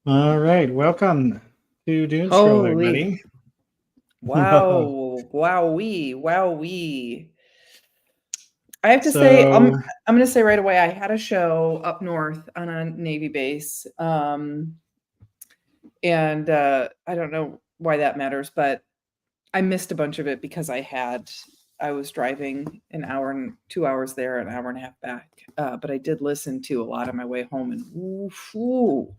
All right, welcome to Doomscroll, Holy everybody. wow, wowee. I have to say, I'm So, going to say right away, I had a show up north on a Navy base, and I don't know why that matters, but I missed a bunch of it because I was driving an hour and 2 hours there, an hour and a half back. But I did listen to a lot on my way home, and ooh.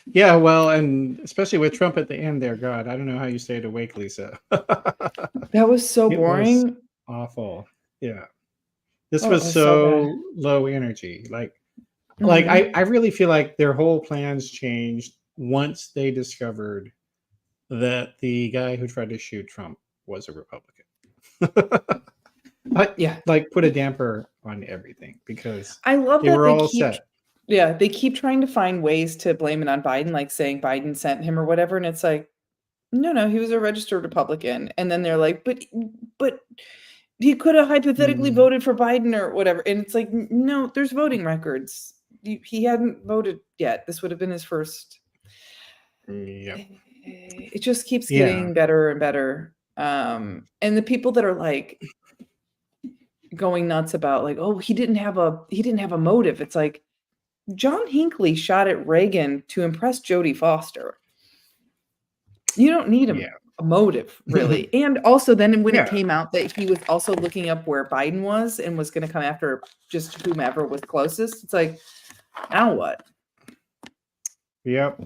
yeah, well, and especially with Trump at the end there, God, I don't know how you stayed awake, Lisa. That was so It was boring. awful. Yeah. This Oh, it was was so bad. so low energy. Like Mhm. I really feel like their whole plans changed once they discovered that the guy who tried to shoot Trump was a Republican. I Yeah. like put a damper on everything because I love they that were all set. they keep trying to find ways to blame it on Biden, like saying Biden sent him or whatever, and it's like, no, he was a registered Republican. And then they're like, but he could have hypothetically Mm, voted for Biden or whatever. And it's like, no, there's voting records. He hadn't voted yet. This would have been his first. yep. It just keeps Yeah. getting better and better. And the people that are like going nuts about like, oh, he didn't have a motive. It's like John Hinckley shot at Reagan to impress Jodie Foster. You don't need Yeah. a motive, really. And also, then when it Yeah. came out that he was also looking up where Biden was and was going to come after just whomever was closest, it's like, now what? Yep.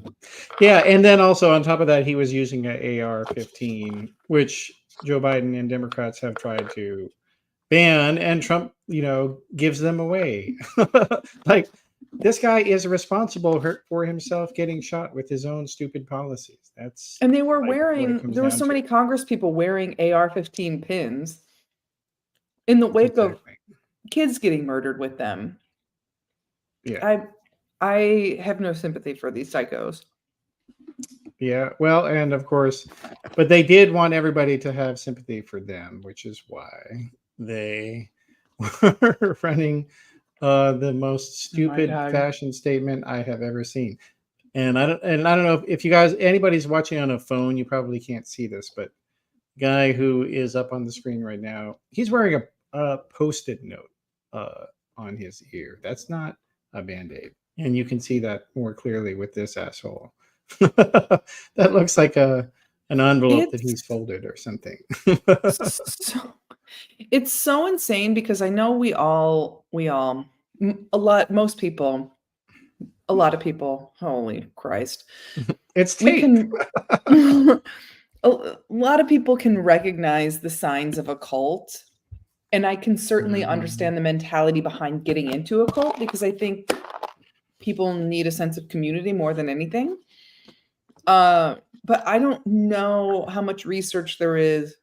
Yeah. And then also on top of that, he was using an AR-15, which Joe Biden and Democrats have tried to ban, and Trump, gives them away. Like, this guy is responsible for himself getting shot with his own stupid policies. That's And they were like what it wearing, comes there were down so to. many Congress people wearing AR-15 pins in the wake of Exactly. kids getting murdered with them. Yeah. I have no sympathy for these psychos. Yeah. Well, and of course, but they did want everybody to have sympathy for them, which is why they were running the most Oh my stupid God. fashion statement I have ever seen. And I don't know if you guys, anybody's watching on a phone, you probably can't see this, but guy who is up on the screen right now, he's wearing a post-it note on his ear. That's not a band-aid, and you can see that more clearly with this asshole. That looks like an envelope that he's It's folded or something. so it's so insane because I know a lot, most people, a lot of people, holy Christ, It's we tape. can, a lot of people can recognize the signs of a cult. And I can certainly Mhm. understand the mentality behind getting into a cult because I think people need a sense of community more than anything. But I don't know how much research there is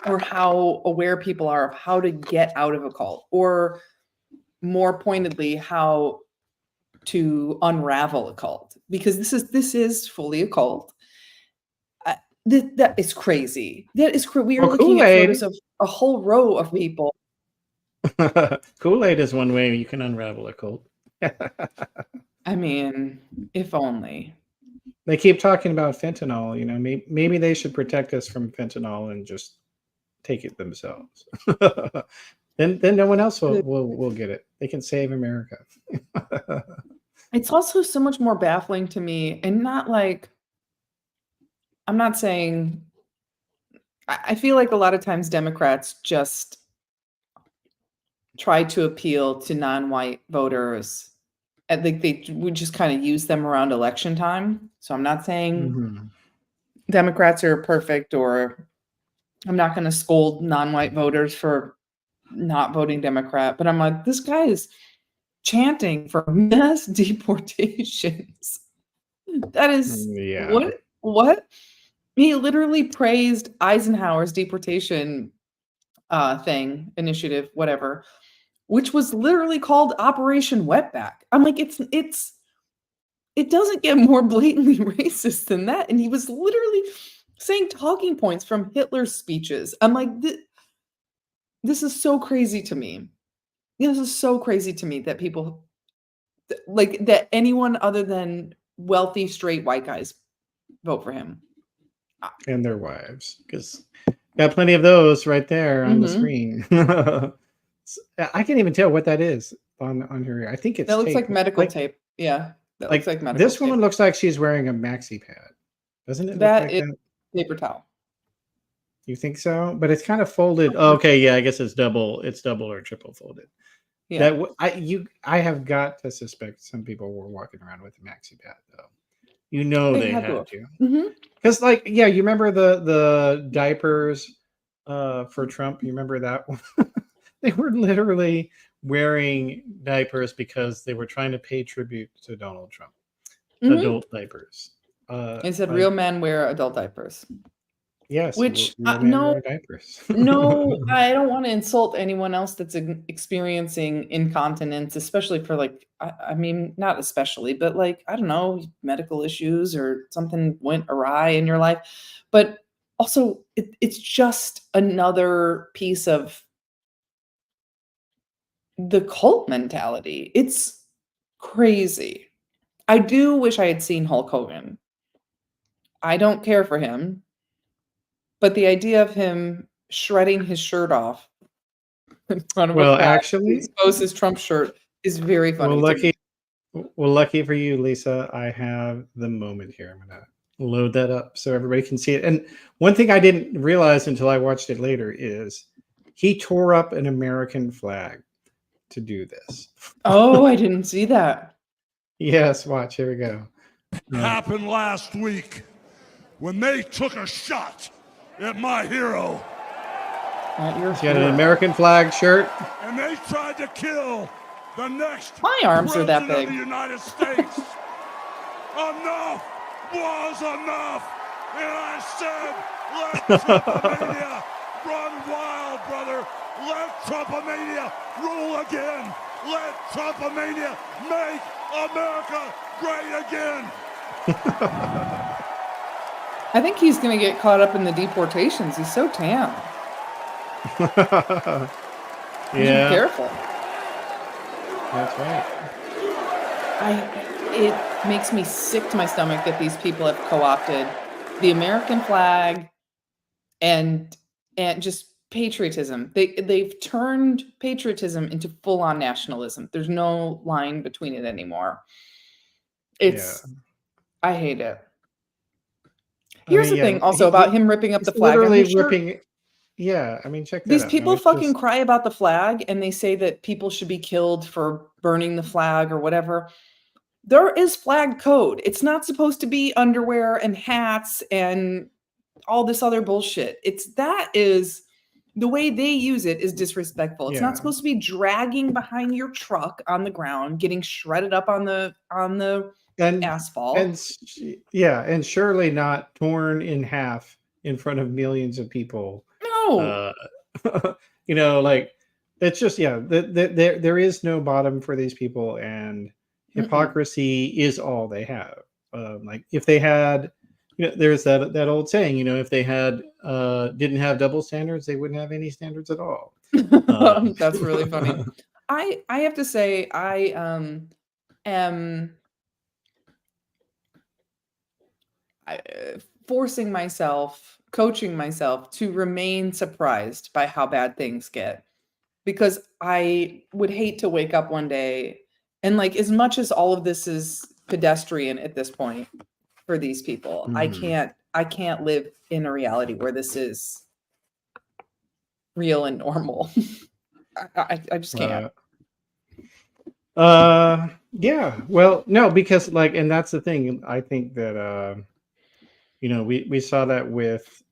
or how aware people are of how to get out of a cult, or more pointedly, how to unravel a cult, because this is fully a cult. That is crazy. That is we are Well, looking at Kool-Aid. photos of a whole row of people. Kool-Aid is one way you can unravel a cult. I mean, if only. They keep talking about fentanyl. You know, maybe they should protect us from fentanyl and just take it themselves. then no one else will get it. They can save America. It's also so much more baffling to me, and not like, I'm not saying, I feel like a lot of times Democrats just try to appeal to non-white voters. I think they would just kind of use them around election time. So I'm not saying Mhm. Democrats are perfect, or I'm not going to scold non-white voters for not voting Democrat, but I'm like, this guy is chanting for mass deportations. That is Yeah. what? He literally praised Eisenhower's deportation initiative, whatever, which was literally called Operation Wetback. I'm like, it doesn't get more blatantly racist than that. And he was literally saying talking points from Hitler's speeches. I'm like, this is so crazy to me. This is so crazy to me that people, like, that anyone other than wealthy straight white guys vote for him. And their wives, because got plenty of those right there on the Mhm. screen. I can't even tell what that is on her. I think it's That looks tape. like medical tape. Yeah, that looks Like like medical this tape. woman looks like she's wearing a maxi pad. Doesn't it look That like is that? paper towel. You think so? But it's kind of folded. Oh, okay, yeah, I guess it's double. It's double or triple folded. Yeah. I have got to suspect some people were walking around with a maxi pad though. You know They they had to had have. to. Mhm. Because, like, yeah, you remember the diapers for Trump? You remember that one? They were literally wearing diapers because they were trying to pay tribute to Donald Trump. Mhm. Adult diapers. It said real Like, men wear adult diapers. yes, Which, real men no, wear diapers. no, I don't wanna insult anyone else that's experiencing incontinence, especially for, like, I mean, not especially, but, like, I don't know, medical issues or something went awry in your life. But also, it's just another piece of the cult mentality. It's crazy. I do wish I had seen Hulk Hogan. I don't care for him, but the idea of him shredding his shirt off in front of a Well, flag to actually, expose his Trump shirt is very well, funny to me. lucky, well, lucky for you, Lisa, I have the moment here. I'm gonna load that up so everybody can see it. And one thing I didn't realize until I watched it later is he tore up an American flag to do this. Oh, I didn't see that. Yes, watch. Here we go. Happened last week when they took a shot at my hero Not your He's got an hero. American flag shirt. and they tried to kill the next My arms are that president of big. the United States. Enough was enough. And I said, let Trumpomania run wild, brother. Let Trumpomania rule again. Let Trumpomania make America great again. I think he's gonna get caught up in the deportations. He's so tan. You should be Yeah, careful. that's right. It makes me sick to my stomach that these people have co-opted the American flag and just patriotism. They've turned patriotism into full-on nationalism. There's no line between it anymore. Yeah. I hate it. I Here's mean, the yeah, thing also about him ripping up he's the flag on literally his shirt. ripping. Yeah, I mean, check that These out. No, people it's fucking just cry about the flag and they say that people should be killed for burning the flag or whatever. There is flag code. It's not supposed to be underwear and hats and all this other bullshit. That is the way they use it is disrespectful. It's not yeah, supposed to be dragging behind your truck on the ground, getting shredded up on the and asphalt. yeah, and surely not torn in half in front of millions of people. No. You know, like it's just there is no bottom for these people, and hypocrisy is all they have. Like if they had, you know, there's that old saying, you know, if they had didn't have double standards, they wouldn't have any standards at all. That's really funny. I have to say I am forcing myself, coaching myself to remain surprised by how bad things get, because I would hate to wake up one day and, like, as much as all of this is pedestrian at this point for these people, I can't live in a reality where this is real and normal. I just can't. Yeah. Well, no, because like, and that's the thing. I think that you know, we saw that with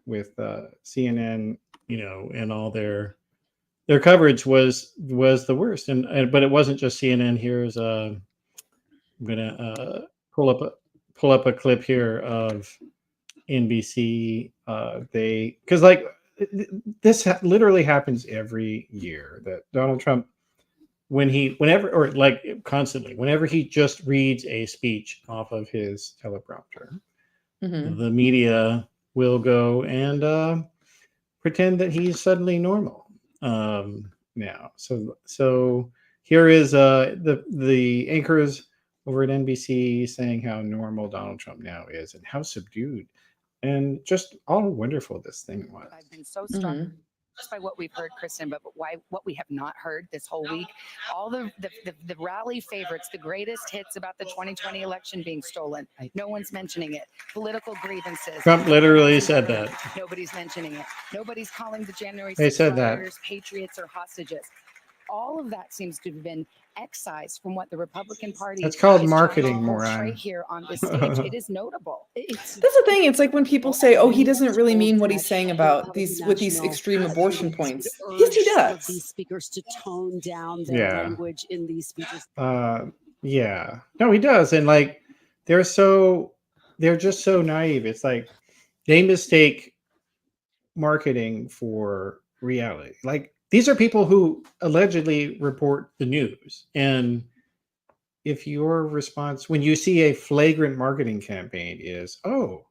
CNN, you know, and all their coverage was the worst, and but it wasn't just CNN. Here's I'm gonna pull up a clip here of NBC. They, because like this literally happens every year that Donald Trump, whenever or like constantly, whenever he just reads a speech off of his teleprompter, the media will go and pretend that he's suddenly normal now. So here is the anchors over at NBC saying how normal Donald Trump now is and how subdued and just all wonderful this thing was. I've been so struck just by what we've heard, Kristen, but what we have not heard this whole week, all the rally favorites, the greatest hits about the 2020 election being stolen. No one's mentioning it. Political grievances. Trump literally said that. Nobody's mentioning it. Nobody's calling the January 6th They said that. rioters patriots or hostages. All of that seems to have been excised from what the Republican Party. That's called is marketing, trying to portray moron. here on this stage. It is notable. That's the thing. It's like when people say, "Oh, he doesn't really mean what he's saying about these extreme abortion points." Yes, he does. These speakers to tone down their language in these speeches. Yeah. No, he does, and like they're just so naive. It's like they mistake marketing for reality. Like these are people who allegedly report the news, and if your response when you see a flagrant marketing campaign is, "Oh,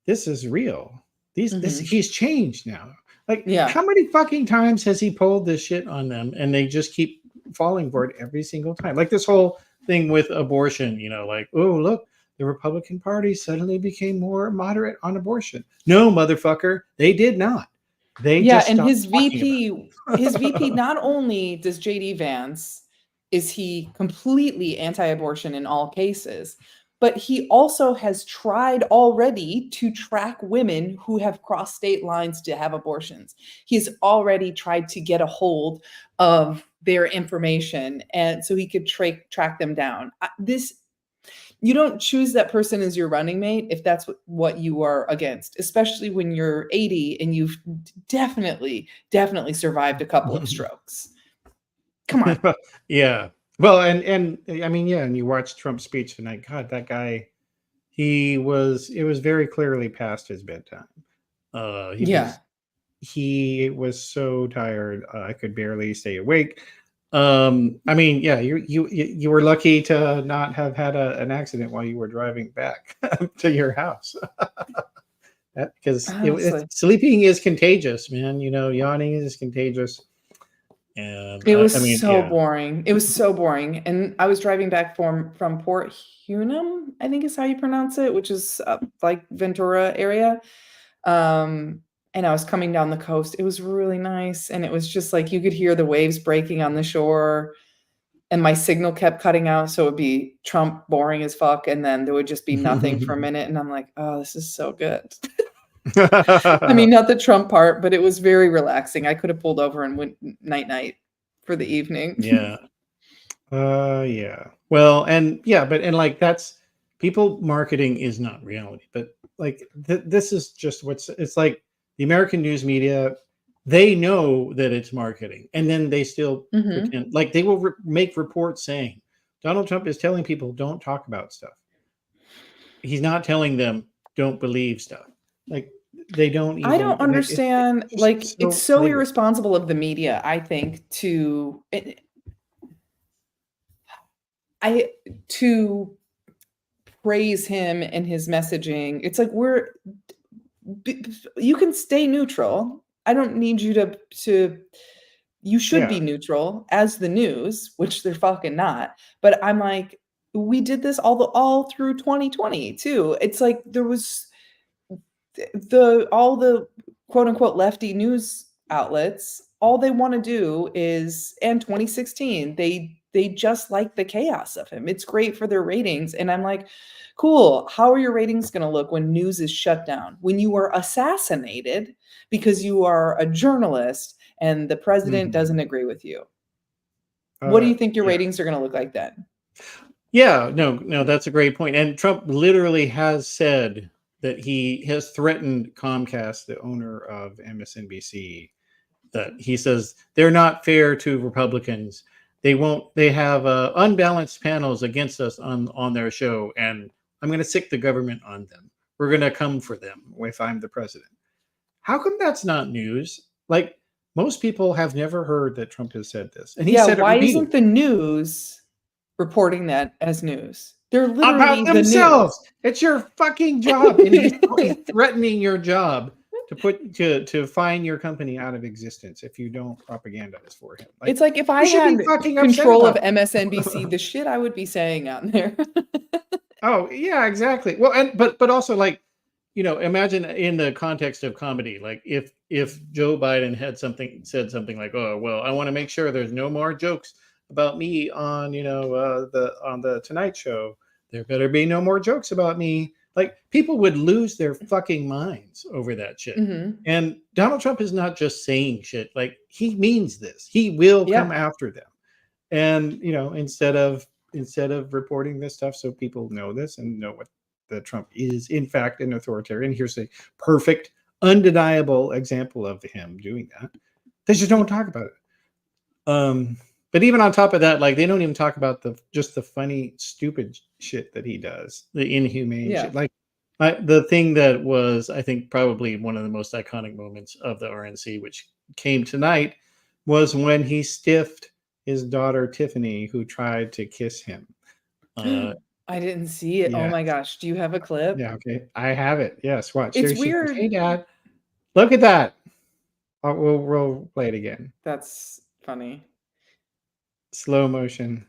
this is real. He's changed now." Like, how many fucking times has he pulled this shit on them, and they just keep falling for it every single time? Like this whole thing with abortion, you know, like, "Oh, look, the Republican Party suddenly became more moderate on abortion." No, motherfucker, they did not. They just and his VP, not only does JD Vance, is he completely anti-abortion in all cases, but he also has tried already to track women who have crossed state lines to have abortions. He's already tried to get a hold of their information, and so he could track them down. You don't choose that person as your running mate if that's what you are against, especially when you're 80 and you've definitely survived a couple of strokes. Come on. Yeah. Well, and I mean, yeah, and you watched Trump's speech tonight. God, that guy, it was very clearly past his bedtime. He was so tired. I could barely stay awake. I mean, yeah, you were lucky to not have had an accident while you were driving back to your house. Because sleeping is contagious, man. You know, yawning is contagious. And it was boring. It was so boring. And I was driving back from Port Hueneme, I think is how you pronounce it, which is like Ventura area. And I was coming down the coast. It was really nice. And it was just like you could hear the waves breaking on the shore. And my signal kept cutting out. So it would be Trump boring as fuck. And then there would just be nothing for a minute. And I'm like, oh, this is so good. I mean, not the Trump part, but it was very relaxing. I could have pulled over and went night for the evening. Yeah. Yeah. Well, and like that's people marketing is not reality, but like this is just it's like the American news media, they know that it's marketing, and then they still pretend like they will make reports saying Donald Trump is telling people don't talk about stuff. He's not telling them don't believe stuff. Like they don't even. I don't understand. It's Like, just it's so flagrant. irresponsible of the media, I think, to praise him and his messaging. It's like you can stay neutral. I don't need you to you should be Yeah. neutral as the news, which they're fucking not. But I'm like, we did this all through 2020 too. It's like there was all the quote unquote lefty news outlets, all they want to do is, and 2016, they just like the chaos of him. It's great for their ratings. And I'm like, cool, how are your ratings going to look when news is shut down? When you are assassinated because you are a journalist and the president Mhm. doesn't agree with you? What do you think your Yeah. ratings are going to look like then? Yeah, no, that's a great point. And Trump literally has said that he has threatened Comcast, the owner of MSNBC, that he says they're not fair to Republicans. They have unbalanced panels against us on their show, and I'm going to sick the government on them. We're going to come for them if I'm the president. How come that's not news? Like, most people have never heard that Trump has said this, and he Yeah, said it why repeatedly. isn't the news reporting that as news? They're literally About the news. themselves. It's your fucking job, and he's threatening your job to fine your company out of existence if you don't propagandize for him. Like, It's like if I you should be had fucking upset control of about it. MSNBC, the shit I would be saying out there. Oh yeah, exactly. Well, and but also, like, imagine in the context of comedy, like if Joe Biden had said something like, "Oh well, I want to make sure there's no more jokes about me on the Tonight Show. There better be no more jokes about me." Like, people would lose their fucking minds over that shit. Mhm. And Donald Trump is not just saying shit; like, he means this. He will come Yeah. after them. And instead of reporting this stuff so people know this and know what that Trump is in fact an authoritarian, here's a perfect, undeniable example of him doing that. They just don't talk about it. But even on top of that, like, they don't even talk about the funny, stupid shit that he does, the inhumane Yeah. shit. Like, the thing that was, I think, probably one of the most iconic moments of the RNC, which came tonight, was when he stiffed his daughter Tiffany, who tried to kiss him. I didn't see it. Oh Yeah, my gosh. Do you have a clip? yeah, okay, I have it. Yes, watch. It's There she goes. weird. Hey, Dad, look at that. We'll play it again. That's funny. Slow motion.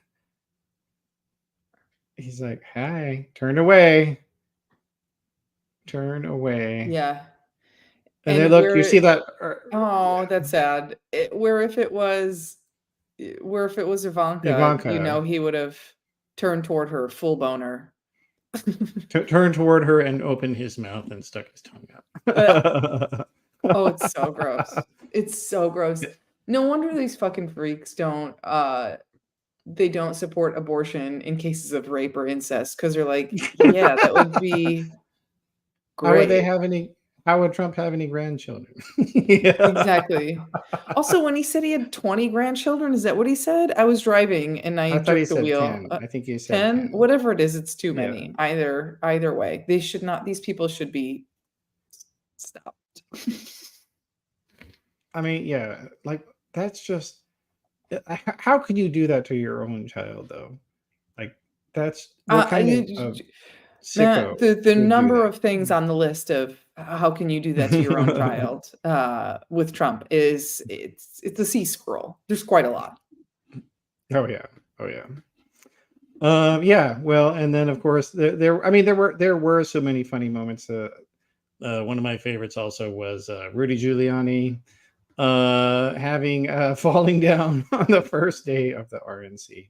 He's like, "Hi." Turn away. Turn away. Yeah. And then And look, you see that? oh, that's sad. Where if it was Ivanka, Ivanka. he would have turned toward her full boner. Turn toward her and open his mouth and stuck his tongue out. Oh, it's so gross. It's so gross. No wonder these fucking freaks don't support abortion in cases of rape or incest, because they're like, yeah, that would be How would they great. have any? How would Trump have any grandchildren? Yeah. Exactly. Also, when he said he had 20 grandchildren, is that what he said? I was driving and I I thought he jerked the said wheel. 10. I think he said 10? 10. Whatever it is, it's too Yeah. many. Either way. They should not, these people should be stopped. I mean, yeah, like, that's just, how can you do that to your own child, though? Like, that's what kind of sicko The would do number that? of things on the list of how can you do that to your own child with Trump is it's a sea scroll. There's quite a lot. Oh yeah, oh yeah. Yeah. Well, and then of course there were so many funny moments. One of my favorites also was Rudy Giuliani having falling down on the first day of the RNC.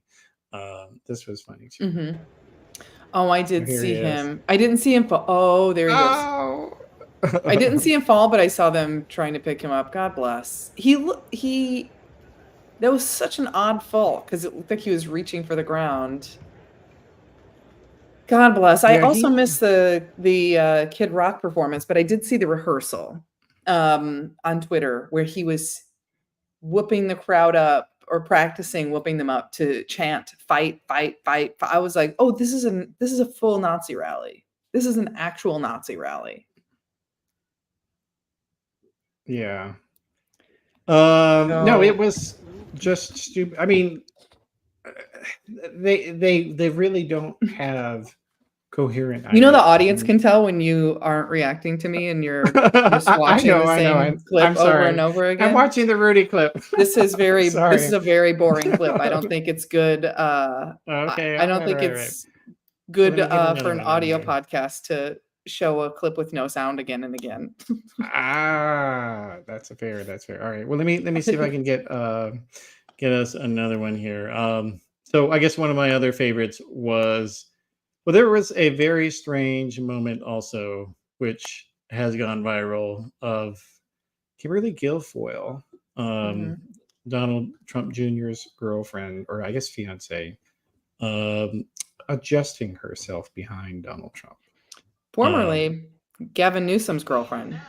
This was funny too. Mm-hmm. Oh, I did Here see he is. him. I didn't see him fall. Oh, there he goes. Oh! I didn't see him fall, but I saw them trying to pick him up. God bless. That was such an odd fall because it looked like he was reaching for the ground. God bless. I Yeah, also missed the Kid Rock performance, but I did see the rehearsal on Twitter where he was whooping the crowd up or practicing whooping them up to chant "fight, fight, fight." I was like, "Oh, this is a full Nazi rally. This is an actual Nazi rally." Yeah. No, it So was just stupid. I mean, they really don't have coherent you know the ideas. I audience mean, can tell when you aren't reacting to me and you're just I watching know, the I know. same clip I'm over and sorry. over I'm again. watching the Rudy clip. This is Sorry. a very boring clip. I don't think it's good. Okay, I all don't right, all think right, right. it's Let good me get for another an one in audio here. podcast to show a clip with no sound again and again. That's fair. That's fair. All right. Well, let me see if I can get us another one here. So I guess one of my other favorites was, well, there was a very strange moment also, which has gone viral, of Kimberly Guilfoyle, Mhm. Donald Trump Jr.'s girlfriend, or I guess fiance, um, adjusting herself behind Donald Trump. Formerly Gavin Newsom's girlfriend.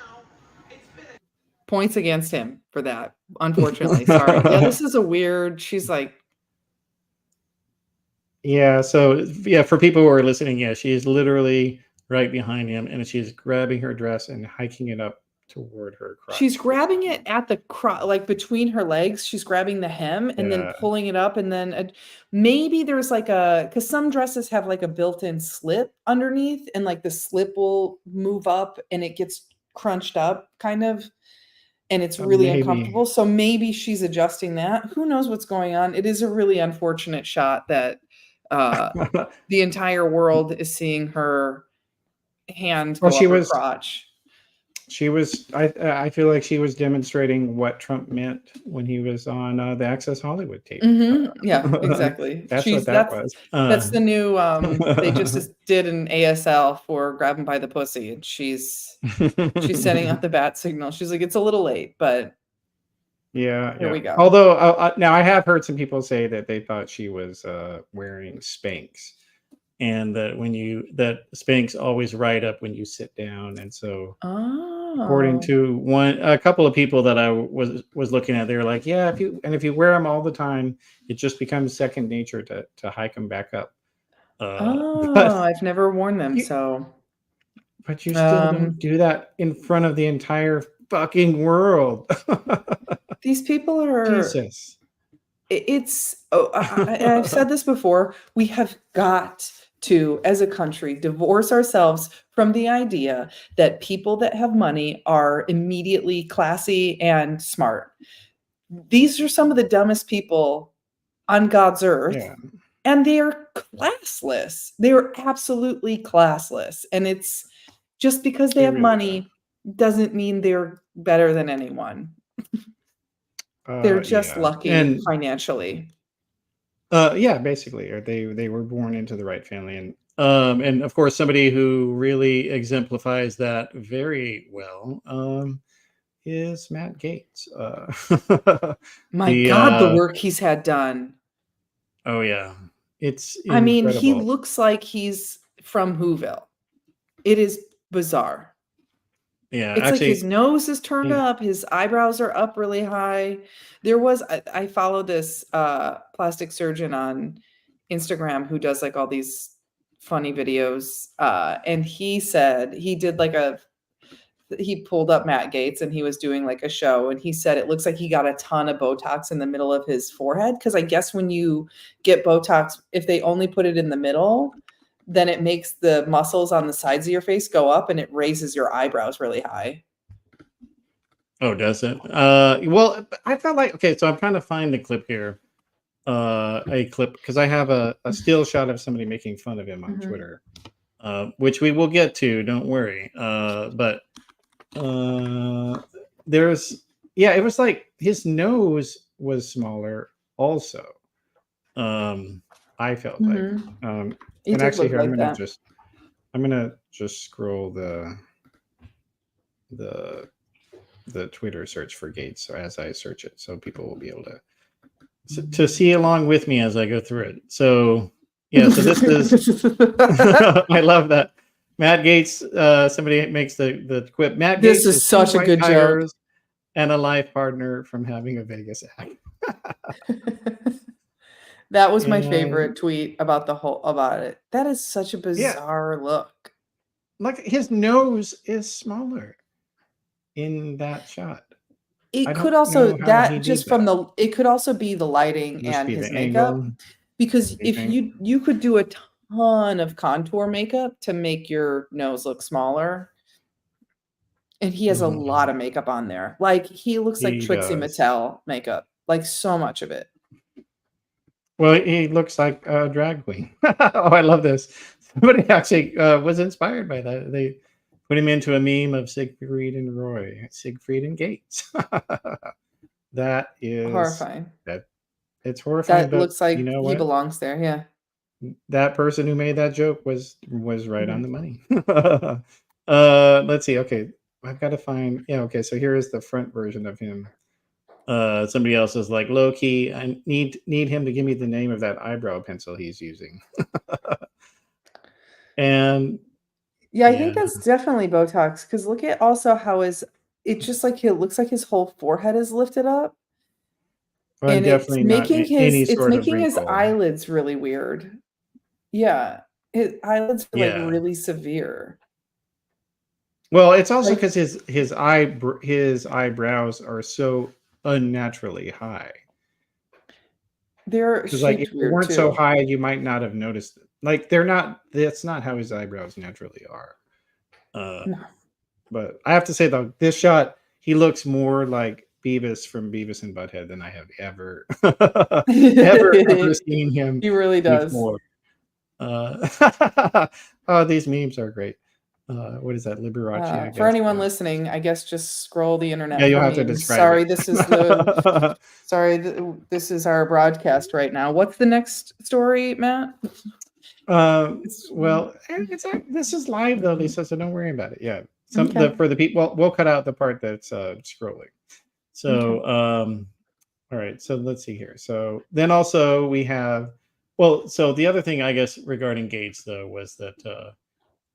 Points against him for that. Unfortunately, sorry. Yeah, this is a weird. She's like, Yeah, so yeah, for people who are listening, yeah, she's literally right behind him, and she's grabbing her dress and hiking it up toward her she's crotch. grabbing it at the like between her legs. She's grabbing the hem and then Yeah, pulling it up, and then maybe there's like a because some dresses have like a built-in slip underneath, and like the slip will move up and it gets crunched up, kind of, and it's really maybe. uncomfortable. So maybe she's adjusting that. Who knows what's going on? It is a really unfortunate shot that the entire world is seeing her hand Well, go up her crotch. she was. I feel like she was demonstrating what Trump meant when he was on the Access Hollywood tape. Yeah, exactly. That's what that was. That's the new they just did an ASL for grab 'em by the pussy, and she's sending out the bat signal. She's like, it's a little late, but Yeah, here yeah. we go. Although now I have heard some people say that they thought she was wearing Spanx, and that Spanx always ride up when you sit down, and so according Oh. to a couple of people that I was looking at, they were like, yeah, if you wear them all the time, it just becomes second nature to hike them back up. Oh, But I've never worn them, you, so but you still don't do that in front of the entire fucking world. these people are Jesus. it's I've said this before, we have got to, as a country, divorce ourselves from the idea that people that have money are immediately classy and smart. These are some of the dumbest people on God's earth, Yeah, and they are classless. They are absolutely classless, and it's just because they they have really are. money doesn't mean they're better than anyone. They're just Yeah, lucky financially. yeah, basically, or they were born into the right family, and of course, somebody who really exemplifies that very well is Matt Gaetz. My The God, the work he's had done. Oh yeah, it's I mean, he incredible. looks like he's from Whoville. It is bizarre. Yeah, It's like his actually, nose is turned he- up, his eyebrows are up really high. I follow this plastic surgeon on Instagram who does like all these funny videos. And he said he pulled up Matt Gaetz and he was doing like a show, and he said it looks like he got a ton of Botox in the middle of his forehead. Cause I guess when you get Botox, if they only put it in the middle, then it makes the muscles on the sides of your face go up and it raises your eyebrows really high. Oh, does it? Well, I felt like, okay, so I'm trying to find the clip here. A clip because I have a still shot of somebody making fun of him on Twitter, which we will get to. Don't worry. But there's it was like his nose was smaller. Also, I felt like, He and did actually look here like that. I'm gonna just scroll the Twitter search for Gates, so as I search it, so people will be able to see along with me as I go through it. So yeah, so this is I love that. Matt Gaetz, somebody makes the quip. Matt This Gaetz is is such a white good joke. tires and a life partner from having a Vegas act. That was my And favorite tweet about it. That is such a yeah, bizarre look. like his nose is smaller in that shot. It I could don't also know how he that did just from that. the it could also be the lighting Must and be his the makeup, angle. because if Anything. you could do a ton of contour makeup to make your nose look smaller, and he has a lot of makeup on there. Like, he looks like He Trixie does. Mattel makeup, like, so much of it. Well, he looks like a drag queen. Oh, I love this. Somebody actually was inspired by that. They put him into a meme of Siegfried and Roy, Siegfried and Gates. That is Horrifying. that. It's horrifying, That but looks like you know he what? belongs there, yeah. That person who made that joke was right on Mhm. the money. Let's see. Okay, I've got to find. Yeah. Okay. So here is the front version of him. Somebody else is like, low key, I need him to give me the name of that eyebrow pencil he's using. And Yeah, I yeah, think that's definitely Botox, because look at also how it's just like it looks like his whole forehead is lifted up, and definitely not any it's sort of making his wrinkle. eyelids really weird. Yeah, his eyelids are, like, Yeah. really severe. Well, it's also Like, because his eyebrows are so unnaturally high. they're Because like if shaped they weird weren't so too. high, you might not have noticed it. Like they're not. That's not how his eyebrows naturally are. No. But I have to say though, this shot he looks more like Beavis from Beavis and Butthead than I have ever ever seen him He really does. before. Oh, these memes are great. What is that? Liberace, I For guess. anyone listening, I guess just scroll the Yeah, internet you'll for have to memes. describe Sorry, it. this is this is our broadcast right now. What's the next story, Matt? Well, this is live though, Lisa, so don't worry about it. Yeah, Okay. for the people, we'll cut out the part that's scrolling. So, Okay. all right. So let's see here. So then also we have, well, so the other thing I guess regarding Gates though was that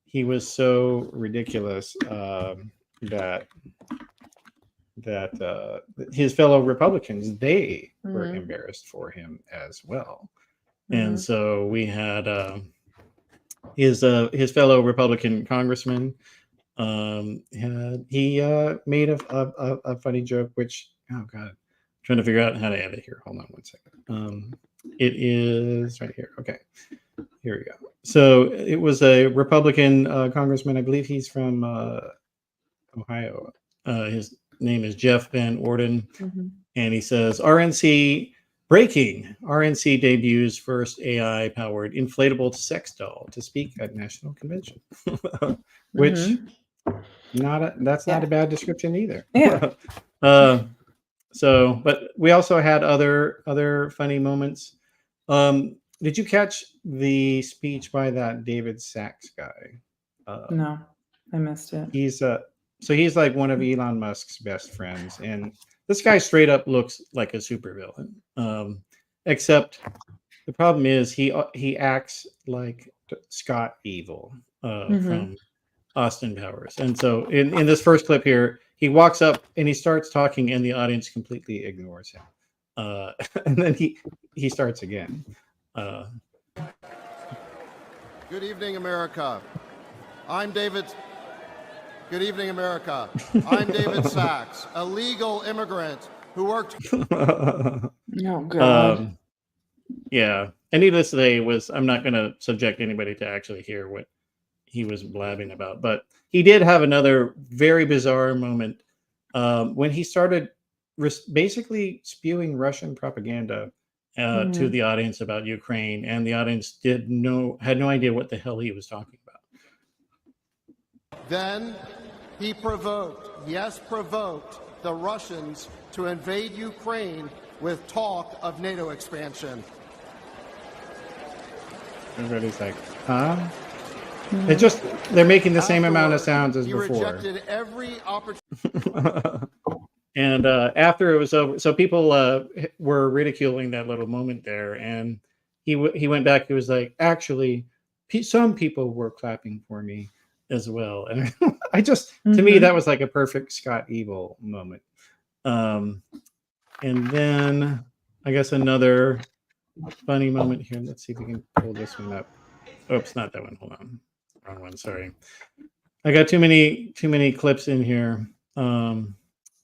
he was so ridiculous that his fellow Republicans, they were Mhm. embarrassed for him as well. And Mhm. so we had his fellow Republican congressman. He made a funny joke, which, oh god, I'm trying to figure out how to edit here. Hold on one second. It is right here. Okay, here we go. So it was a Republican congressman. I believe he's from Ohio. His name is Jeff Van Orden, Mhm. and he says RNC breaking. RNC debuts first AI-powered inflatable sex doll to speak at national convention, which that's not a Yeah. bad description either. Yeah. So, but we also had other funny moments. Did you catch the speech by that David Sachs guy? No, I missed it. He's so he's like one of Elon Musk's best friends, and this guy straight up looks like a supervillain. Except the problem is he acts like Scott Evil Mhm. from Austin Powers. And so in this first clip here, he walks up and he starts talking, and the audience completely ignores him. And then he starts again. Good evening, America. I'm David. Good evening, America. I'm David Sachs, a legal immigrant who worked. Oh God. Yeah. And needless to say, I'm not going to subject anybody to actually hear what he was blabbing about, but he did have another very bizarre moment when he started basically spewing Russian propaganda to the audience about Ukraine, and the audience had no idea what the hell he was talking about. Then he provoked the Russians to invade Ukraine with talk of NATO expansion. Everybody's like, huh? They're making the same amount of sounds as before. He rejected every opportunity. And after it was over, so people were ridiculing that little moment there, and he went back. He was like, actually, some people were clapping for me as well, and I just, to me, that was like a perfect Scott Evil moment. And then I guess another funny moment here. Let's see if we can pull this one up. Oops, not that one. Hold on, wrong one. Sorry, I got too many clips in here.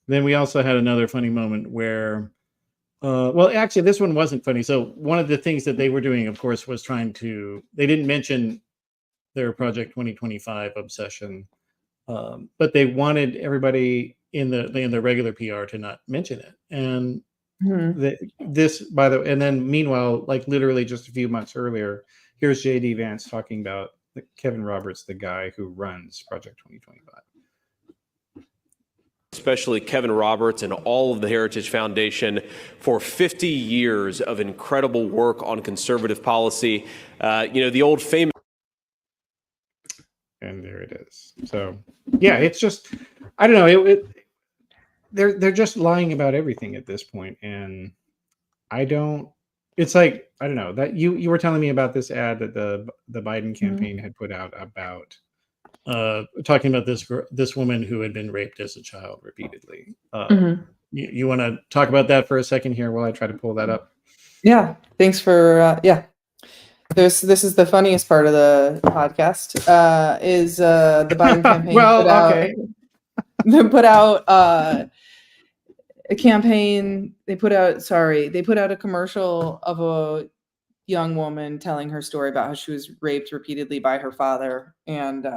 then we also had another funny moment where, well, actually, this one wasn't funny. So one of the things that they were doing, of course, was they didn't mention their Project 2025 obsession, but they wanted everybody in the regular PR to not mention it. And and then meanwhile, like literally just a few months earlier, here's JD Vance talking about Kevin Roberts, the guy who runs Project 2025. Especially Kevin Roberts and all of the Heritage Foundation for 50 years of incredible work on conservative policy. The old famous. And there it is. So yeah, it's just, I don't know. They're just lying about everything at this point, and it's like, I don't know, that you were telling me about this ad that the Biden campaign had put out about talking about this woman who had been raped as a child repeatedly. You want to talk about that for a second here while I try to pull that up? Yeah, thanks for This is the funniest part of the podcast. Is the Biden campaign put out a campaign. They put out a commercial of a young woman telling her story about how she was raped repeatedly by her father, and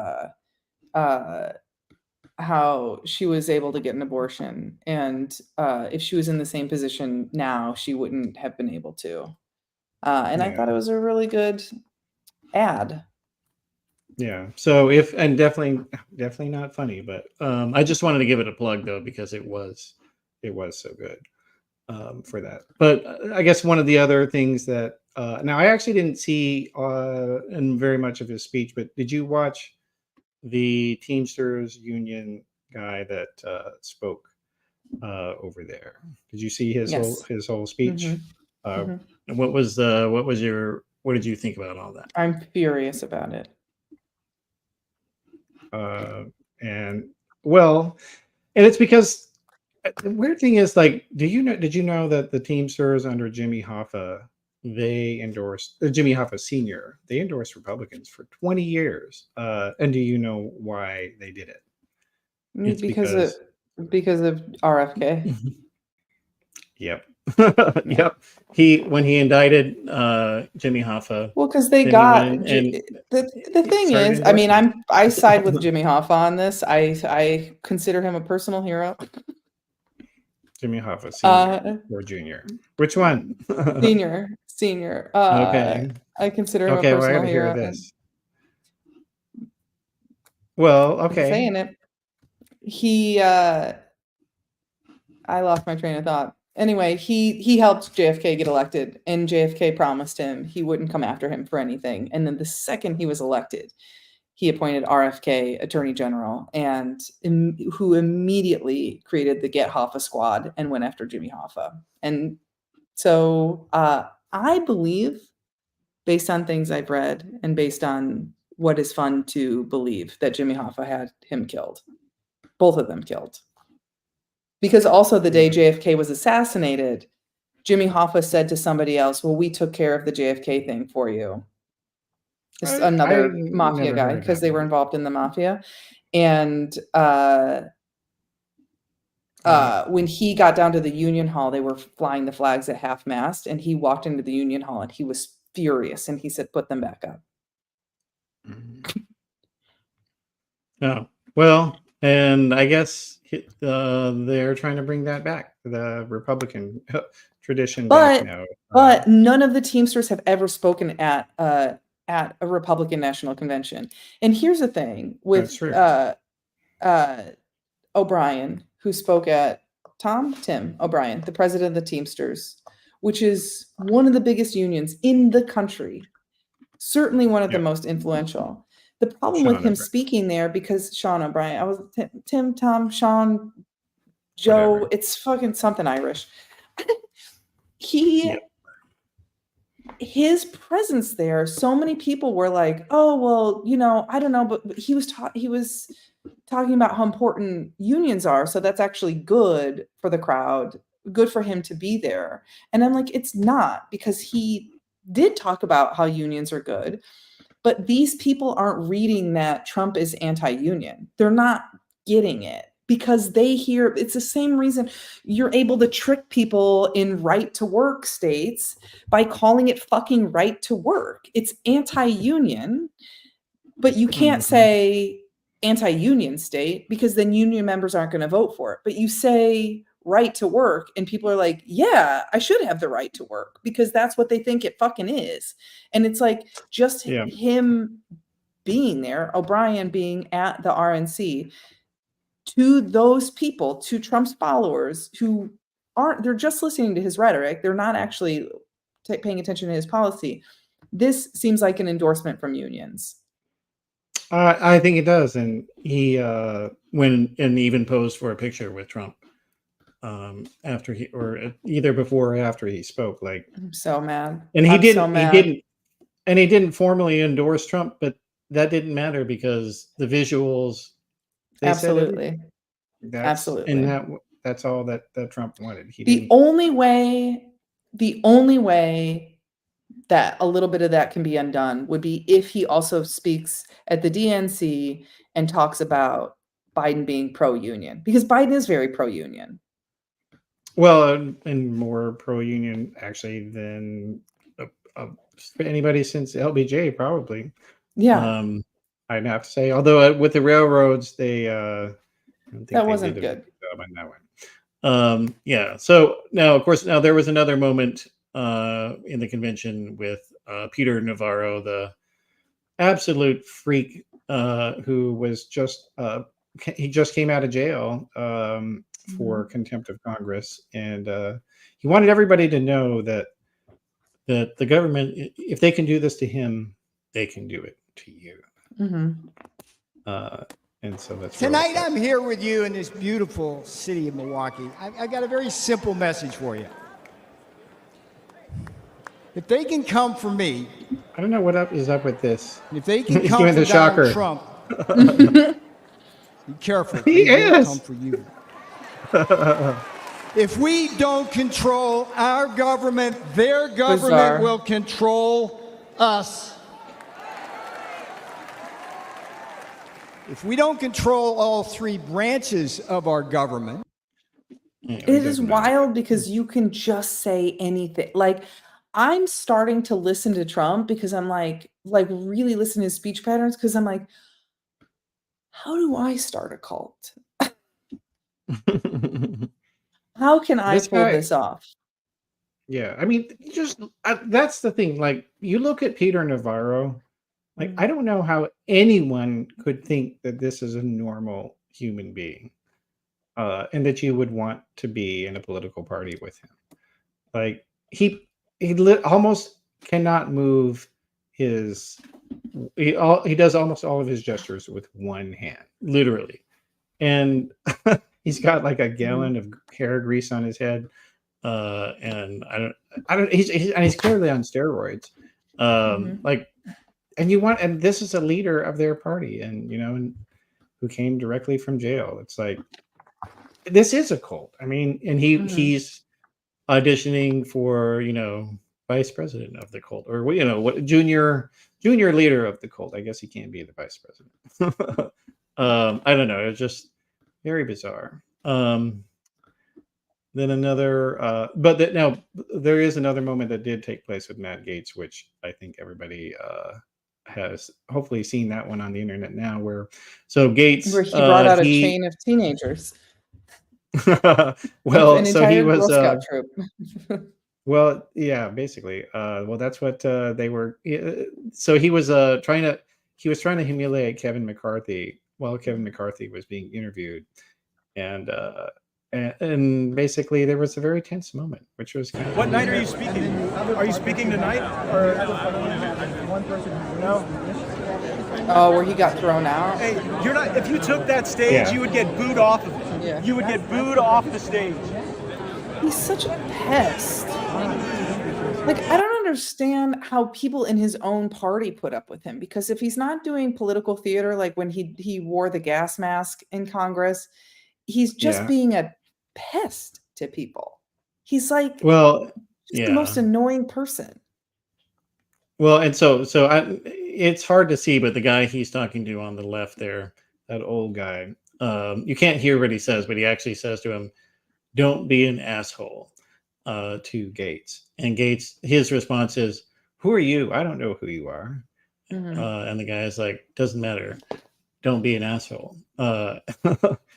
how she was able to get an abortion. And if she was in the same position now, she wouldn't have been able to. And I thought it was a really good ad. Yeah. So definitely not funny, but I just wanted to give it a plug though, because it was so good for that. But I guess one of the other things that now I actually didn't see in very much of his speech, but did you watch the Teamsters union guy that spoke over there? Did you see his whole speech? What did you think about all that? I'm furious about it. And it's because the weird thing is, like, did you know that the Teamsters under Jimmy Hoffa, they endorsed Jimmy Hoffa Sr. They endorsed Republicans for 20 years. And do you know why they did it? It's because of RFK. Yep. Yep. When he indicted Jimmy Hoffa. Well, because they got the thing is, I mean, I side with Jimmy Hoffa on this. I consider him a personal hero. Jimmy Hoffa, senior or junior? Which one? Senior. Okay. I consider him a personal hero. Hear this. Well, okay. I'm saying it. I lost my train of thought. Anyway, he helped JFK get elected, and JFK promised him he wouldn't come after him for anything. And then the second he was elected, he appointed RFK Attorney General, and who immediately created the Get Hoffa Squad and went after Jimmy Hoffa. And so I believe, based on things I've read and based on what is fun to believe, that Jimmy Hoffa had him killed. Both of them killed. Because also the day JFK was assassinated, Jimmy Hoffa said to somebody else, well, we took care of the JFK thing for you. It's another mafia guy, because they were involved in the mafia. And when he got down to the Union Hall, they were flying the flags at half-mast, and he walked into the Union Hall and he was furious, and he said, put them back up. Oh, well, and I guess they're trying to bring that back, the Republican tradition back now. But none of the Teamsters have ever spoken at a Republican National Convention. And here's the thing with O'Brien, who spoke at Tim O'Brien, the president of the Teamsters, which is one of the biggest unions in the country, certainly one of the most influential. The problem with him speaking there, because Sean O'Brien, I was Tim, Tom, Sean, Joe, whatever. It's fucking something Irish. His presence there, so many people were like, oh, well, I don't know, but he was talking about how important unions are. So that's actually good for the crowd, good for him to be there. And I'm like, it's not, because he did talk about how unions are good. But these people aren't reading that Trump is anti-union. They're not getting it. because they hear it's the same reason you're able to trick people in right to work states by calling it fucking right to work. It's anti-union, but you can't say anti-union state because then union members aren't going to vote for it. But you say right to work and people are like, yeah, I should have the right to work because that's what they think it fucking is. And it's like just him being there, O'Brien being at the RNC, to those people, to Trump's followers who they're just listening to his rhetoric. They're not actually paying attention to his policy. This seems like an endorsement from unions. I think it does. And he, even posed for a picture with Trump after he, or either before or after he spoke. Like, I'm so mad. And he didn't formally endorse Trump, but that didn't matter because the visuals. Absolutely. Absolutely. And that's all that Trump wanted. The only way that a little bit of that can be undone would be if he also speaks at the DNC and talks about Biden being pro-union, because Biden is very pro-union. Well, and more pro-union actually than anybody since LBJ, probably. Yeah. I'd have to say, although with the railroads, they I don't think that wasn't good job on that one. Yeah. So now, of course, there was another moment in the convention with Peter Navarro, the absolute freak, who was just he just came out of jail for contempt of Congress, and he wanted everybody to know that the government, if they can do this to him, they can do it to you. And so that's tonight. I'm here with you in this beautiful city of Milwaukee. I got a very simple message for you. If they can come for me, I don't know what is up with this. If they can come for Donald Trump, be careful. He is. Come for you. If we don't control our government, their government will control us. If we don't control all three branches of our government. It is wild because you can just say anything. Like, I'm starting to listen to Trump because I'm like really listen to his speech patterns because I'm like, how do I start a cult? How can I pull this off? Yeah, I mean, just that's the thing. Like, you look at Peter Navarro. Like, I don't know how anyone could think that this is a normal human being, and that you would want to be in a political party with him. Like, he almost cannot move his. He does almost all of his gestures with one hand, literally, and he's got like a gallon of hair grease on his head, and I don't. He's clearly on steroids, like. And this is a leader of their party, and who came directly from jail. It's like, this is a cult. I mean, and he's auditioning for vice president of the cult, or what junior leader of the cult. I guess he can't be the vice president. I don't know. It's just very bizarre. Then another, now there is another moment that did take place with Matt Gaetz, which I think everybody has hopefully seen that one on the internet now, where Gaetz, where he brought out a chain of teenagers. Well, an so entire he was Girl Scout troop. Well, yeah, basically. Well, that's what they were. So he was trying to humiliate Kevin McCarthy while Kevin McCarthy was being interviewed, and basically there was a very tense moment, which was kind of. What night are you speaking? Are you speaking tonight? Or one person? No. Oh, where he got thrown out. Hey, you're not. If you took that stage, you would get booed off of it. Yeah. You would get booed off the stage. He's such a pest. Like, I don't understand how people in his own party put up with him, because if he's not doing political theater, like when he wore the gas mask in Congress, he's just being a pest to people. He's like, the most annoying person. Well, and so it's hard to see, but the guy he's talking to on the left there, that old guy, You can't hear what he says, but he actually says to him, "Don't be an asshole," to Gates. And Gates, his response is, "Who are you? I don't know who you are." And the guy is like, "Doesn't matter. Don't be an asshole."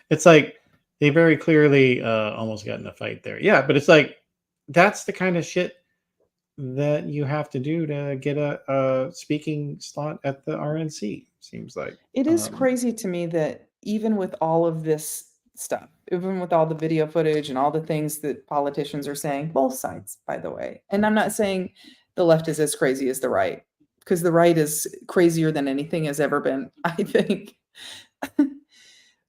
It's like they very clearly almost got in a fight there. Yeah, but it's like that's the kind of shit that you have to do to get a speaking slot at the RNC. Seems like It is crazy to me that even with all of this stuff, even with all the video footage and all the things that politicians are saying, both sides, by the way, and I'm not saying the left is as crazy as the right, because the right is crazier than anything has ever been, I think.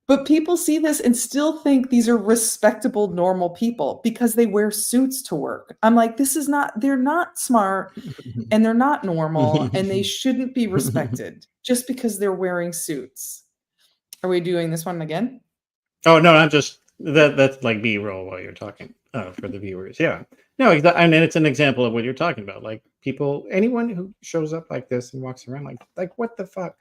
But people see this and still think these are respectable, normal people because they wear suits to work. I'm like, they're not smart and they're not normal and they shouldn't be respected just because they're wearing suits. Are we doing this one again? Oh no, I'm just that's like B-roll while you're talking for the viewers. Yeah, no, and it's an example of what you're talking about. Like people, anyone who shows up like this and walks around like what the fuck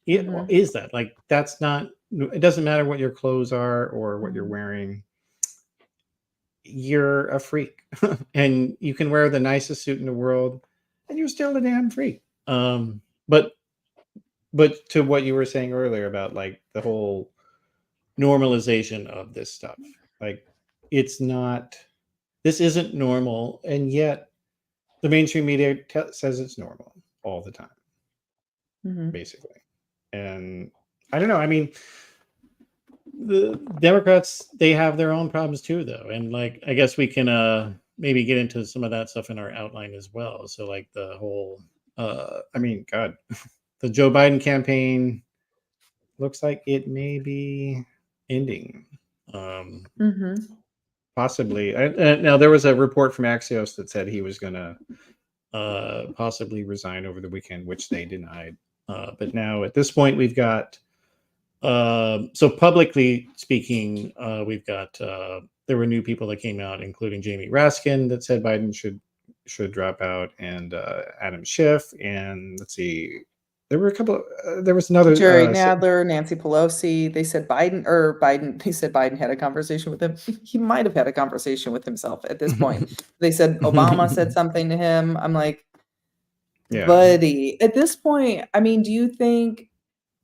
is that? Like that's not. It doesn't matter what your clothes are or what you're wearing. You're a freak, and you can wear the nicest suit in the world, and you're still a damn freak. But to what you were saying earlier about like the whole normalization of this stuff, like it's not. This isn't normal, and yet the mainstream media says it's normal all the time, basically. And I don't know. I mean, the Democrats, they have their own problems too, though. And like, I guess we can maybe get into some of that stuff in our outline as well. So like the whole, I mean, God, the Joe Biden campaign looks like it may be ending. Possibly. Now there was a report from Axios that said he was going to possibly resign over the weekend, which they denied. But now at this point, we've got so publicly speaking, we've got there were new people that came out, including Jamie Raskin, that said Biden should drop out, and Adam Schiff, and let's see, there were a couple. There was another Jerry Nadler, Nancy Pelosi. They said Biden. They said Biden had a conversation with him. He might have had a conversation with himself at this point. They said Obama said something to him. I'm like, yeah. Buddy. At this point, I mean, do you think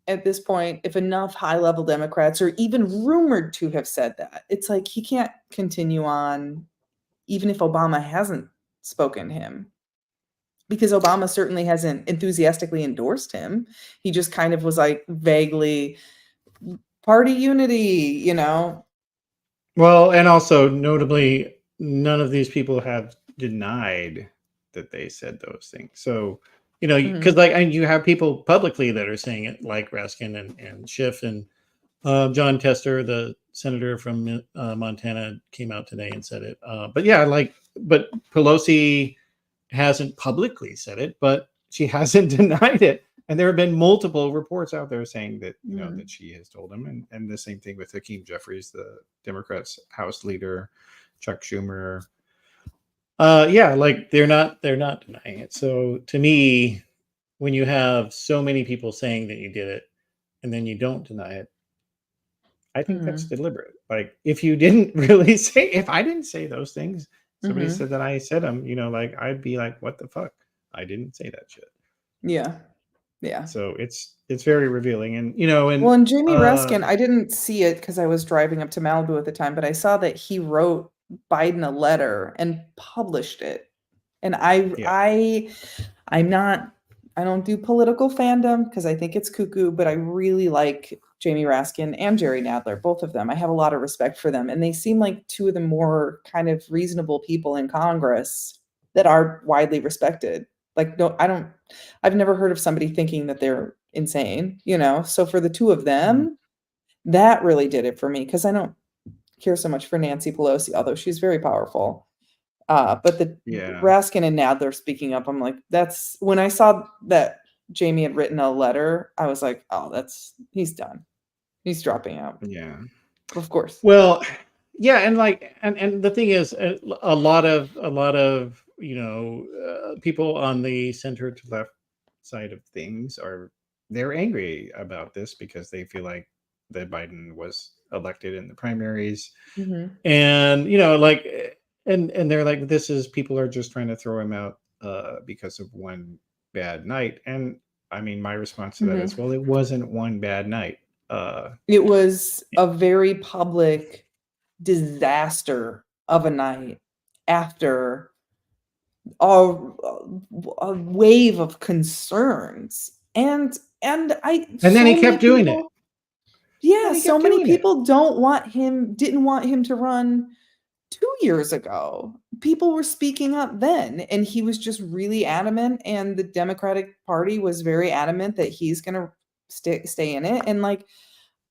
at this point, if enough high-level Democrats are even rumored to have said that, it's like he can't continue on, even if Obama hasn't spoken to him? Because Obama certainly hasn't enthusiastically endorsed him. He just kind of was like vaguely party unity, you know? Well, and also notably, none of these people have denied that they said those things. So, you know, because like, and you have people publicly that are saying it, like Raskin and Schiff, and John Tester, the senator from Montana, came out today and said it. But yeah, but Pelosi hasn't publicly said it, but she hasn't denied it. And there have been multiple reports out there saying that, you know, that she has told him. And the same thing with Hakeem Jeffries, the Democrats' House leader, Chuck Schumer. Yeah, like they're not denying it. So to me, when you have so many people saying that you did it and then you don't deny it, I think that's deliberate. Like if you didn't really say, if I didn't say those things, somebody said that I said them, you know, like I'd be like, what the fuck? I didn't say that shit. Yeah. Yeah. So it's very revealing. And you know, and well, and Jamie Raskin, I didn't see it because I was driving up to Malibu at the time, but I saw that he wrote Biden a letter and published it. And I don't do political fandom because I think it's cuckoo, but I really like Jamie Raskin and Jerry Nadler, both of them. I have a lot of respect for them. And they seem like two of the more kind of reasonable people in Congress that are widely respected. Like, no, I've never heard of somebody thinking that they're insane, you know? So for the two of them, that really did it for me because I don't care so much for Nancy Pelosi, although she's very powerful. But the Raskin and Nadler speaking up, I'm like, that's when I saw that Jamie had written a letter, I was like, oh, he's done. He's dropping out. Yeah. Of course. Well, yeah. And like, and the thing is a lot of, you know, people on the center to left side of things they're angry about this because they feel like that Biden was elected in the primaries. Mhm. And, you know, like, and they're like, this is, people are just trying to throw him out because of one bad night. And I mean, my response to that is, Mhm. well, it wasn't one bad night. It was a very public disaster of a night after a wave of concerns. And And then he so many kept doing it. people, yeah, And he so kept many doing it. people didn't want him to run 2 years ago. People were speaking up then, and he was just really adamant, and the Democratic Party was very adamant that he's gonna stay in it, and, like,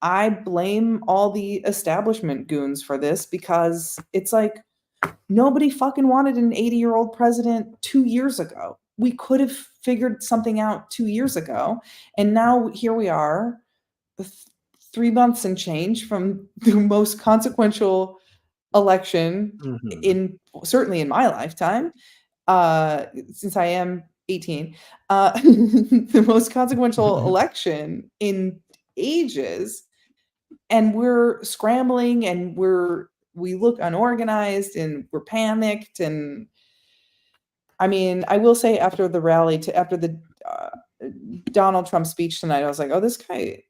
I blame all the establishment goons for this because it's like nobody fucking wanted an 80-year-old president 2 years ago. We could have figured something out 2 years ago, and now here we are, 3 months and change from the most consequential election in certainly in my lifetime, since I am 18, the most consequential election in ages, and we're scrambling and we look unorganized and we're panicked. And I mean, I will say after the after the Donald Trump speech tonight, I was like, oh, this guy,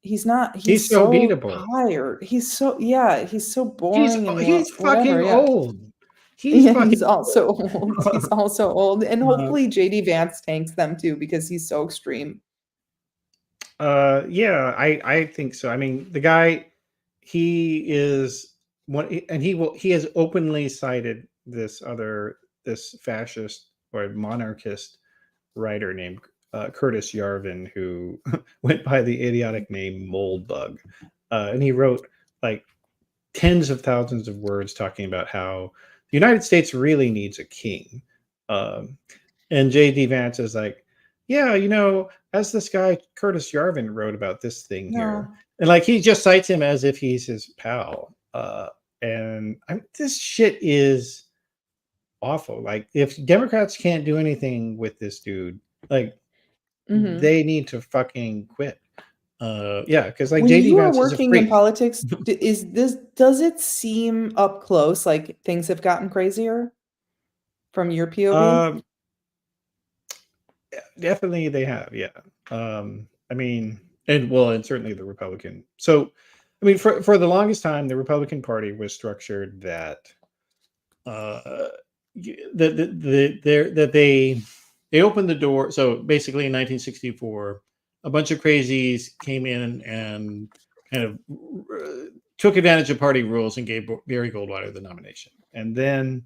he's He's so so beatable. tired. He's so boring and He's whatever. fucking Yeah. old. He's fucking also old. He's also old. And Uh, hopefully JD Vance tanks them too, because he's so extreme. Yeah, I think so. I mean, the guy, he is one, and he has openly cited this fascist or monarchist writer named Curtis Yarvin, who went by the idiotic name Moldbug, and he wrote like tens of thousands of words talking about how the United States really needs a king. And J.D. Vance is like, yeah, you know, as this guy Curtis Yarvin wrote about this thing here, and like he just cites him as if he's his pal. And this shit is awful. Like, if Democrats can't do anything with this dude, like they need to fucking quit. Yeah, because like When JD you are Vance is a working in freak. politics, does it seem up close like things have gotten crazier from your POV? Definitely they have, yeah. I mean, and certainly the Republican. So, I mean, for the longest time, the Republican Party was structured that that they opened the door. So basically, in 1964, a bunch of crazies came in and kind of took advantage of party rules and gave Barry Goldwater the nomination. And then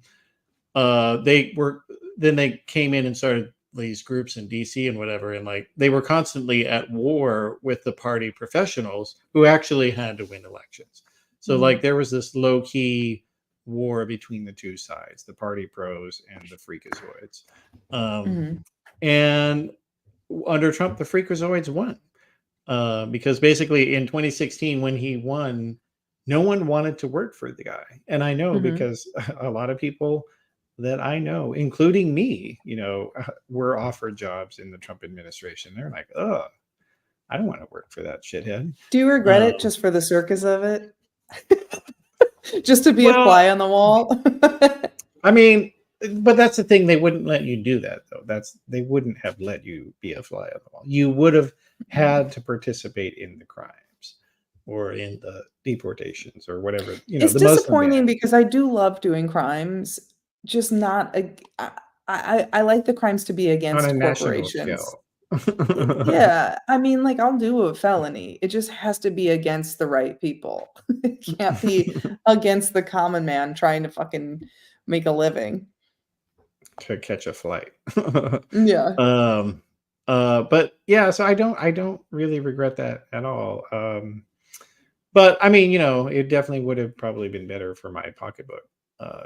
they came in and started these groups in DC and whatever, and like they were constantly at war with the party professionals who actually had to win elections. So like there was this low key war between the two sides, the party pros and the freakazoids. And under Trump, the freakazoids won because basically in 2016 when he won, no one wanted to work for the guy. And I know because a lot of people that I know, including me, you know, were offered jobs in the Trump administration. They're like, oh, I don't want to work for that shithead. Do you regret it just for the circus of it? Just to be a fly on the wall? I mean, but that's the thing. They wouldn't let you do that, though. They wouldn't have let you be a fly on the wall. You would have had to participate in the crimes or in the deportations or whatever. You know, It's the Muslim disappointing ban. because I do love doing crimes, just not. I like the crimes to be against On a national corporations. scale. Yeah, I mean, like I'll do a felony. It just has to be against the right people. It can't be against the common man trying to fucking make a living. To catch a flight. Yeah. But yeah, so I don't really regret that at all. But I mean, you know, it definitely would have probably been better for my pocketbook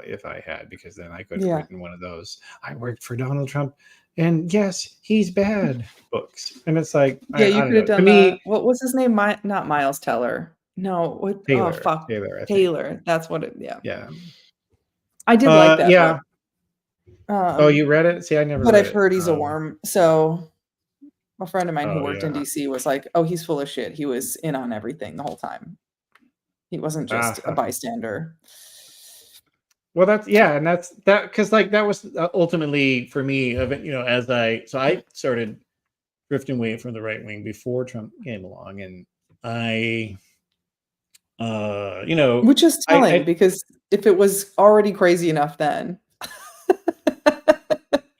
if I had, because then I could have written one of those I worked for Donald Trump and yes, he's bad books. And it's like, Yeah, you could have done me, what was his name? Not Miles Teller. No, what? Taylor, Oh fuck, Taylor. I think. Taylor. That's what it. Yeah. Yeah. I did like that yeah. book. Oh, you read it? See, I never. But read I've heard he's a worm. So A friend of mine who Oh, worked in yeah. DC was like, "Oh, he's full of shit. He was in on everything the whole time. He wasn't just a bystander." Well, that's yeah, and that's that because like that was ultimately for me, as I started drifting away from the right wing before Trump came along, and I, Which is telling I because if it was already crazy enough then.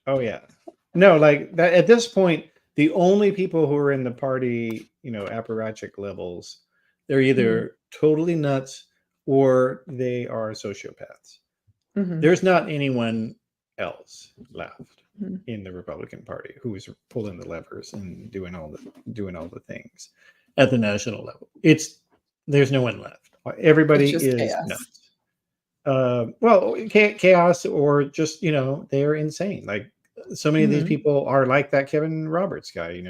oh yeah, no, like that at this point, the only people who are in the party, apparatchik levels, they're either totally nuts or they are sociopaths. There's not anyone else left in the Republican Party who is pulling the levers and doing all the things at the national level. There's no one left. Everybody It's just is chaos. nuts. Well, chaos or just they're insane. Like so many of these people are like that Kevin Roberts guy,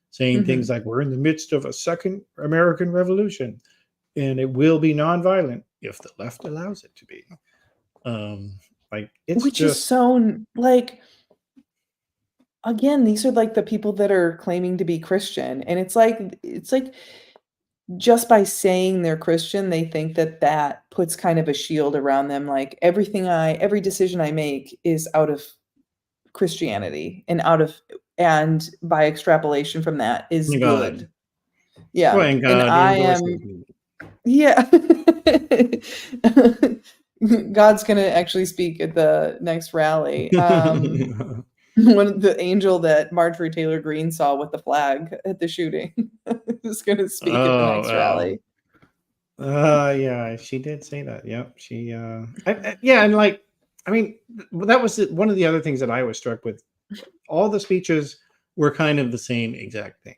saying things like we're in the midst of a second American Revolution, and it will be nonviolent if the left allows it to be. Like it's Which just is so like again, these are like the people that are claiming to be Christian, and it's like just by saying they're Christian, they think that that puts kind of a shield around them. Like every decision I make is out of Christianity and by extrapolation from that is God. good. Yeah. Well, and And God I endorses am, me. yeah. God's going to actually speak at the next rally. One of the angel that Marjorie Taylor Greene saw with the flag at the shooting is going to speak at the next rally. Yeah, she did say that. Yep, she. Yeah, and like, I mean, that was one of the other things that I was struck with. All the speeches were kind of the same exact thing.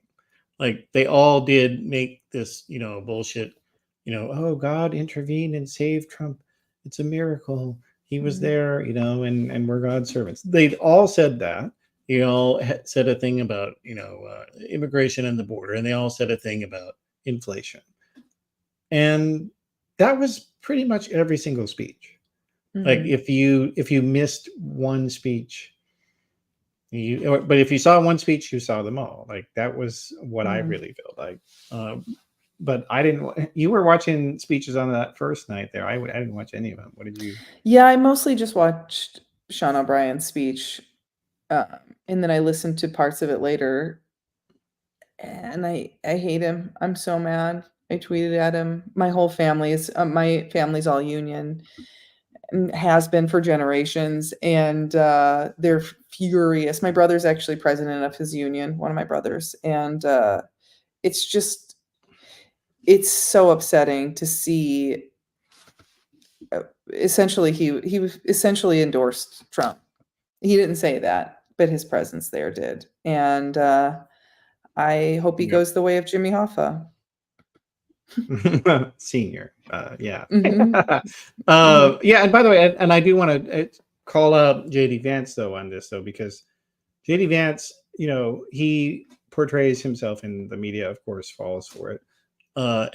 Like they all did make this, bullshit. Oh, God intervened and saved Trump. It's a miracle. He was there, and we're God's servants. They all said that. They all said a thing about, immigration and the border, and they all said a thing about inflation. And that was pretty much every single speech. Like if you missed one speech, but if you saw one speech, you saw them all. Like that was what I really felt like. But I didn't. You were watching speeches on that first night there. I didn't watch any of them. What did you? Yeah, I mostly just watched Sean O'Brien's speech, and then I listened to parts of it later. And I hate him. I'm so mad. I tweeted at him. My family's all union, and has been for generations, and they're furious. My brother's actually president of his union, one of my brothers, and it's so upsetting to see. Essentially, he essentially endorsed Trump. He didn't say that, but his presence there did, and I hope he goes the way of Jimmy Hoffa. Senior. Yeah. Mm-hmm. Yeah, and by the way, and I do want to call out JD Vance though on this though, because JD Vance, he portrays himself in the media, of course, falls for it,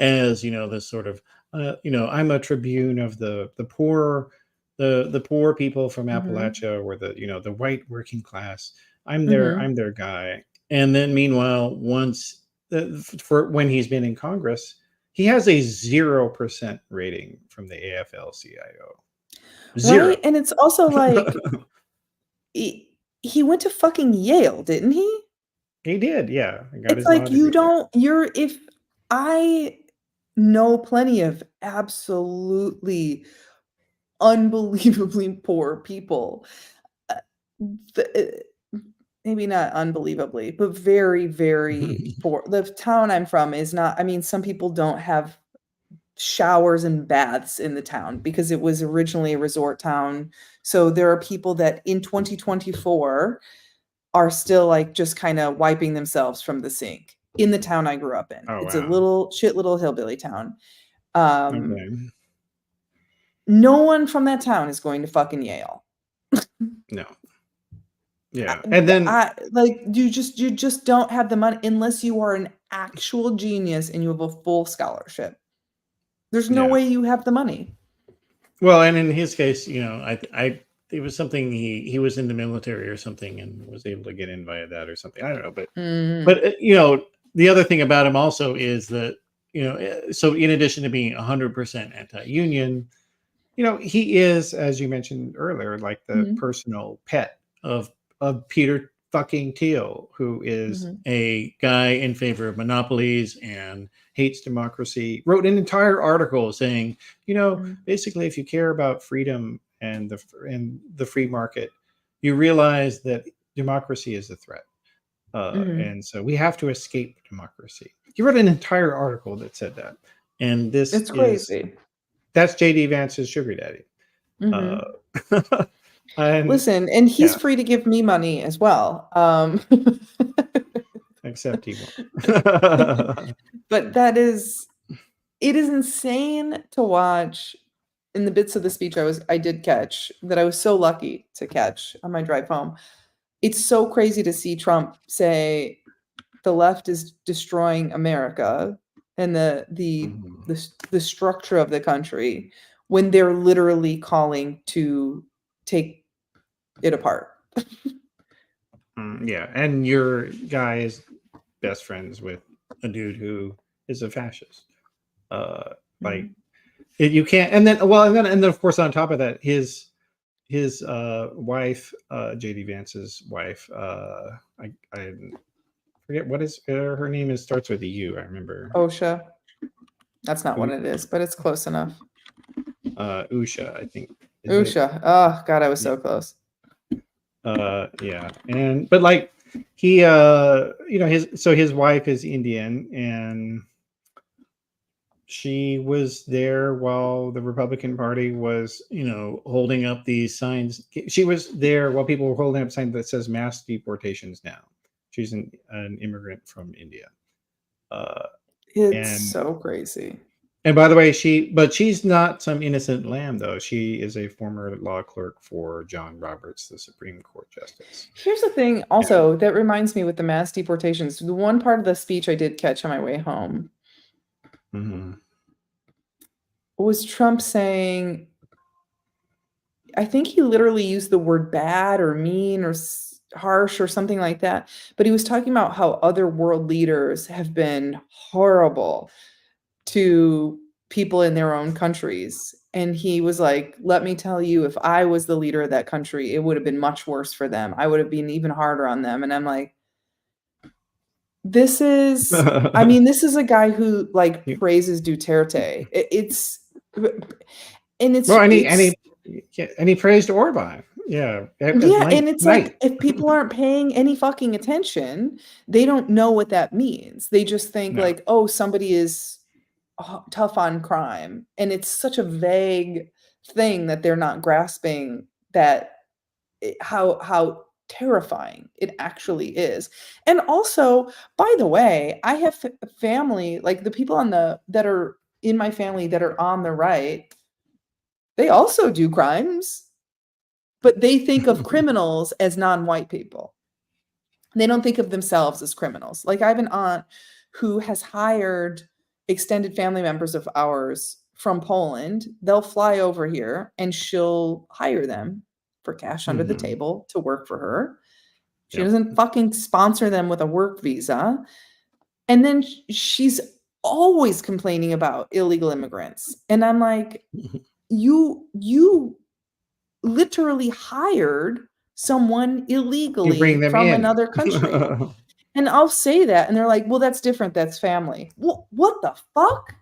as this sort of I'm a tribune of the poor, the poor people from Appalachia, or the white working class. I'm their guy. And then meanwhile, once for when he's been in Congress, he has a 0% rating from the AFL-CIO. 0. Right, and it's also like he went to fucking Yale, didn't he? He did, yeah. It's like if I know plenty of absolutely unbelievably poor people. Maybe not unbelievably, but very, very poor. The town I'm from is not, I mean, some people don't have showers and baths in the town because it was originally a resort town. So there are people that in 2024 are still like just kind of wiping themselves from the sink in the town I grew up in. It's a little hillbilly town. Okay. No one from that town is going to fucking Yale. No. Yeah. And then you just don't have the money unless you are an actual genius and you have a full scholarship. There's no way you have the money. Well, and in his case, I it was something he was in the military or something and was able to get in via that or something. I don't know, but you know, the other thing about him also is that, you know, so in addition to being 100% anti-union, you know, he is, as you mentioned earlier, like the personal pet of Peter fucking Thiel, who is a guy in favor of monopolies and hates democracy. Wrote an entire article saying, you know, basically, if you care about freedom and the free market, you realize that democracy is a threat, and so we have to escape democracy. He wrote an entire article that said that, and It's crazy. That's JD Vance's sugar daddy. And, listen, and he's free to give me money as well. Except he won't. But it is insane to watch. In the bits of the speech I did catch, that I was so lucky to catch on my drive home. It's so crazy to see Trump say the left is destroying America and the structure of the country, when they're literally calling to take it apart. Yeah, and your guy is best friends with a dude who is a fascist. Like you can't, and then of course on top of that, his wife, JD Vance's wife, I forget what is her name. Is starts with a U. I remember. OSHA. That's not what it is, but it's close enough. Usha, I think. Usha. Oh God, I was so close. Yeah, but like he, you know, his wife is Indian, and she was there while the Republican Party was, you know, holding up these signs. She was there while people were holding up signs that says mass deportations now. She's an immigrant from India. It's so crazy. And by the way, she's not some innocent lamb, though. She is a former law clerk for John Roberts, the Supreme Court Justice. Here's the thing also that reminds me with the mass deportations. The one part of the speech I did catch on my way home was Trump saying, I think he literally used the word bad or mean or harsh or something like that. But he was talking about how other world leaders have been horrible to people in their own countries. And he was like, let me tell you, if I was the leader of that country, it would have been much worse for them. I would have been even harder on them. And I'm like, this is a guy who like praises Duterte. And he praised Orban. Yeah. And it's like, if people aren't paying any fucking attention, they don't know what that means. They just think like, oh, somebody is tough on crime. And it's such a vague thing that they're not grasping that how terrifying it actually is. And also, by the way, I have family, like the people that are in my family that are on the right, they also do crimes, but they think of criminals as non-white people. They don't think of themselves as criminals. Like I have an aunt who has hired extended family members of ours from Poland. They'll fly over here and she'll hire them for cash under the table to work for her. She doesn't fucking sponsor them with a work visa. And then she's always complaining about illegal immigrants. And I'm like, you literally hired someone illegally from another country. And I'll say that. And they're like, well, that's different. That's family. Well, what the fuck?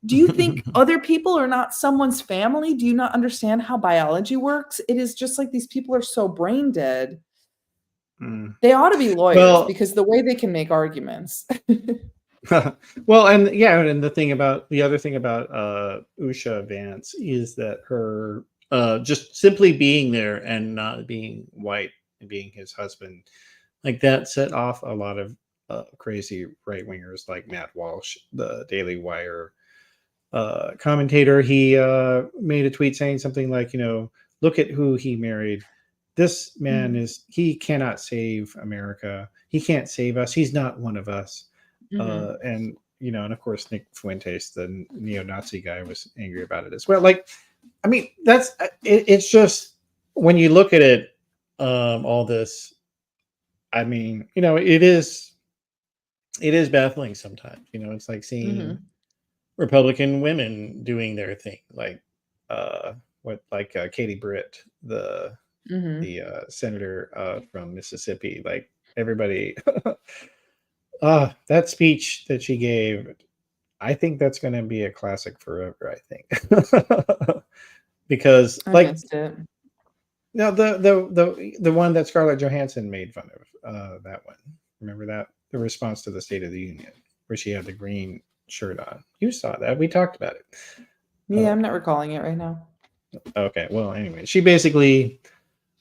Do you think other people are not someone's family? Do you not understand how biology works? It is just like these people are so brain dead. They ought to be lawyers because the way they can make arguments. Well, and the other thing about Usha Vance is that her just simply being there and not being white and being his husband, like that set off a lot of crazy right wingers like Matt Walsh, the Daily Wire commentator. He made a tweet saying something like, you know, look at who he married. This man he cannot save America. He can't save us. He's not one of us. And, you know, and of course, Nick Fuentes, the neo-Nazi guy, was angry about it as well. Like, I mean, it's just when you look at it, all this, I mean, it is baffling sometimes. It's like seeing Republican women doing their thing, like Katie Britt, the senator from Mississippi. Like everybody, that speech that she gave, I think that's going to be a classic forever. I think because I missed it. no, the one that Scarlett Johansson made fun of, that one. Remember that, the response to the State of the Union, where she had the green shirt on. You saw that. We talked about it. Yeah, I'm not recalling it right now. Okay. Well, anyway, she basically,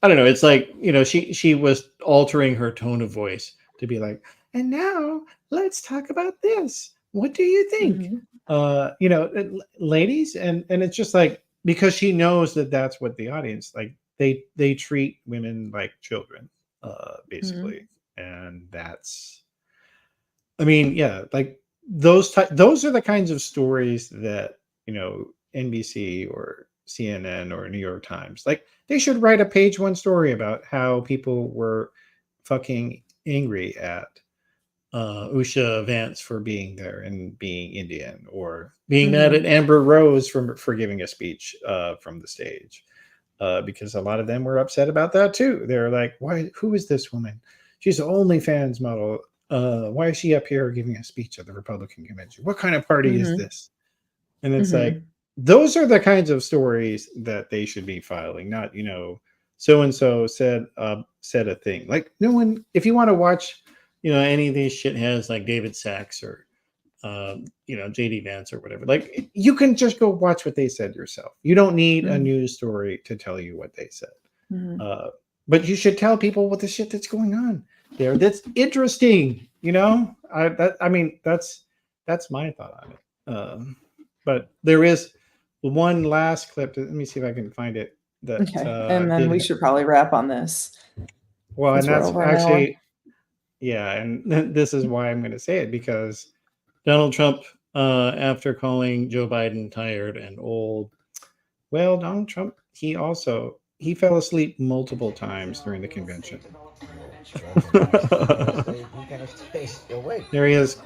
I don't know. It's like, she was altering her tone of voice to be like, and now let's talk about this. What do you think? Ladies, and it's just like, because she knows that that's what the audience like. They treat women like children, basically, and that's. I mean, yeah, like those are the kinds of stories that NBC or CNN or New York Times, like, they should write a page one story about how people were fucking angry at Usha Vance for being there and being Indian, or being mad at Amber Rose for giving a speech from the stage, because a lot of them were upset about that too. They're like, why? Who is this woman? She's an OnlyFans model. Why is she up here giving a speech at the Republican convention? What kind of party is this? And it's like, those are the kinds of stories that they should be filing, not, so and so said a thing. Like, no one, if you want to watch, any of these shitheads like David Sachs or JD Vance or whatever, like, you can just go watch what they said yourself. You don't need a news story to tell you what they said. But you should tell people what the shit that's going on there. That's interesting. I mean, that's my thought on it. But there is one last clip. Let me see if I can find it. And then we should probably wrap on this. Well, and that's actually, yeah, and this is why I'm going to say it, because Donald Trump, after calling Joe Biden tired and old, well, Donald Trump, he fell asleep multiple times during the convention. There he is,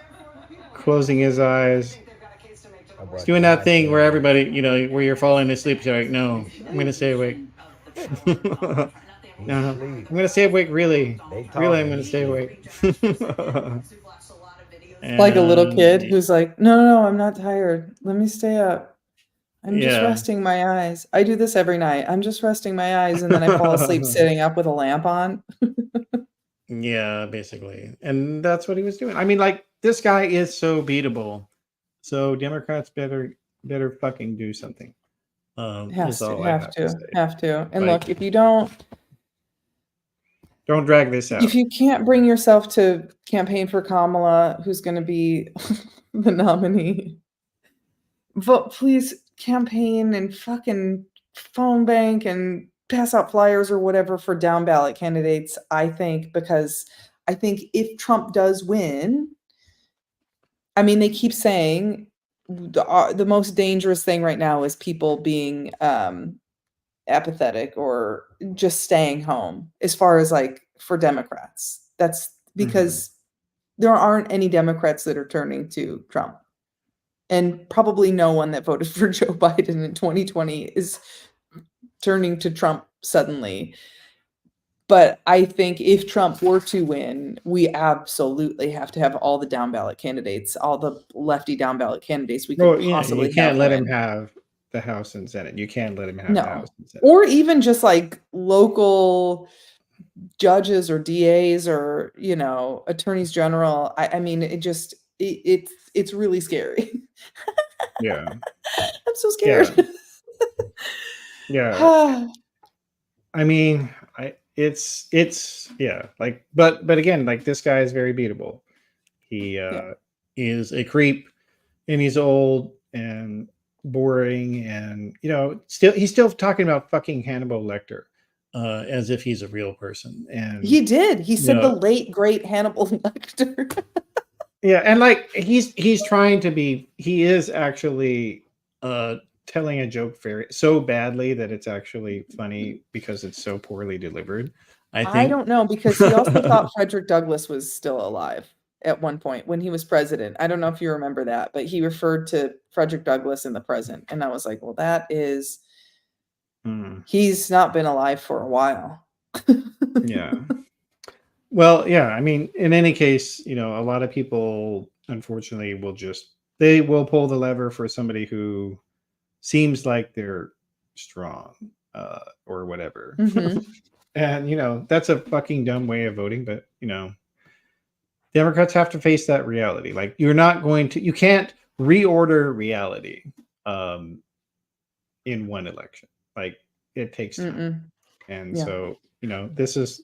closing his eyes. He's doing that thing where everybody, where you're falling asleep. You're like, no, I'm going to stay awake. No, I'm going to stay awake. Really, I'm going to stay awake. Like a little kid who's like, no, I'm not tired. Let me stay up. I'm just resting my eyes. I do this every night. I'm just resting my eyes, and then I fall asleep sitting up with a lamp on. Yeah, basically. And that's what he was doing. I mean, like, this guy is so beatable. So Democrats better fucking do something. Have to. And like, look, if you don't drag this out. If you can't bring yourself to campaign for Kamala, who's going to be the nominee, vote, please campaign and fucking phone bank and pass out flyers or whatever for down ballot candidates, I think, because I think if Trump does win, I mean, they keep saying the most dangerous thing right now is people being apathetic or just staying home, as far as like for Democrats. That's because there aren't any Democrats that are turning to Trump. And probably no one that voted for Joe Biden in 2020 is turning to Trump suddenly. But I think if Trump were to win, we absolutely have to have all the down ballot candidates, all the lefty down ballot candidates we could possibly have. You can't let him have the House and Senate. You can't let him have the House and Senate. Or even just like local judges or DAs or, attorneys general. I mean, it's really scary. Yeah. I'm so scared. Yeah. I mean, it's like, but again, like, this guy is very beatable. He is a creep, and he's old and boring, and he's still talking about fucking Hannibal Lecter as if he's a real person. And he did. He said the late great Hannibal Lecter. Yeah, and like he's trying to be. He is actually telling a joke so badly that it's actually funny because it's so poorly delivered. I think. I don't know, because he also thought Frederick Douglass was still alive at one point when he was president. I don't know if you remember that, but he referred to Frederick Douglass in the present. And I was like, well, that is, he's not been alive for a while. Yeah. Well, yeah, I mean, in any case, a lot of people, unfortunately, they will pull the lever for somebody who seems like they're strong, or whatever. And, that's a fucking dumb way of voting, but, Democrats have to face that reality. Like, you can't reorder reality, in one election. Like, it takes time. And so, this is,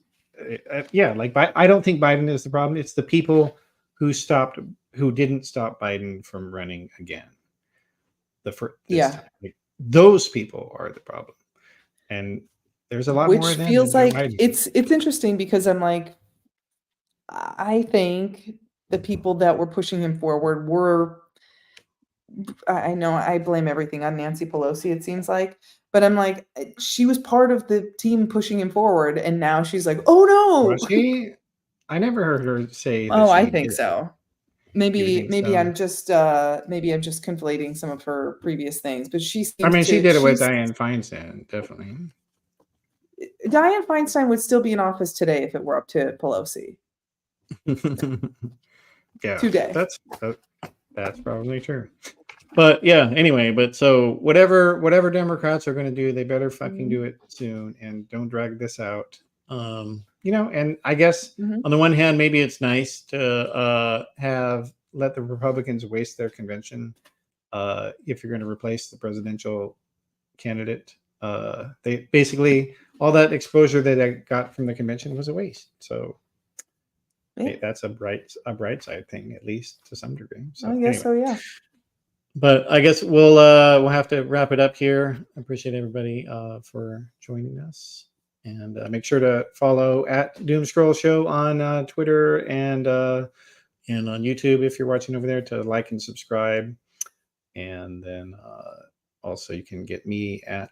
like, I don't think Biden is the problem. It's the people who didn't stop Biden from running again. Like, those people are the problem. And there's a lot more of them. Which feels like it's interesting, because I'm like, I think the people that were pushing him forward were, I know I blame everything on Nancy Pelosi, it seems like, but I'm like, she was part of the team pushing him forward, and now she's like, oh no. Was she? I never heard her say that. Oh, I think so. Maybe so? I'm just conflating some of her previous things, but she did it with Dianne Feinstein, definitely. Dianne Feinstein would still be in office today if it were up to Pelosi. Yeah, today. That's probably true. But yeah, anyway, so whatever Democrats are going to do, they better fucking do it soon, and don't drag this out. And I guess on the one hand, maybe it's nice to let the Republicans waste their convention, if you're going to replace the presidential candidate. They basically, all that exposure that I got from the convention was a waste. So that's a bright side thing, at least to some degree. So I guess anyway. so, yeah. But I guess we'll have to wrap it up here. I appreciate everybody for joining us, and make sure to follow at Doomscroll Show on Twitter and on YouTube if you're watching over there, to like and subscribe. And then also you can get me at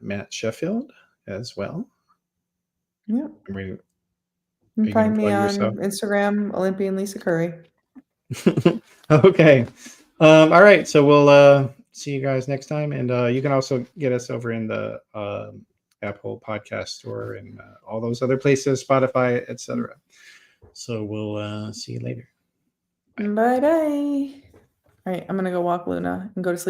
Matt Sheffield as well. Yeah. You can find me on Instagram, Olympian Lisa Curry. Okay. All right. So we'll see you guys next time. And you can also get us over in the Apple Podcast Store and all those other places, Spotify, etc. So we'll see you later. Bye-bye. All right. I'm going to go walk Luna and go to sleep.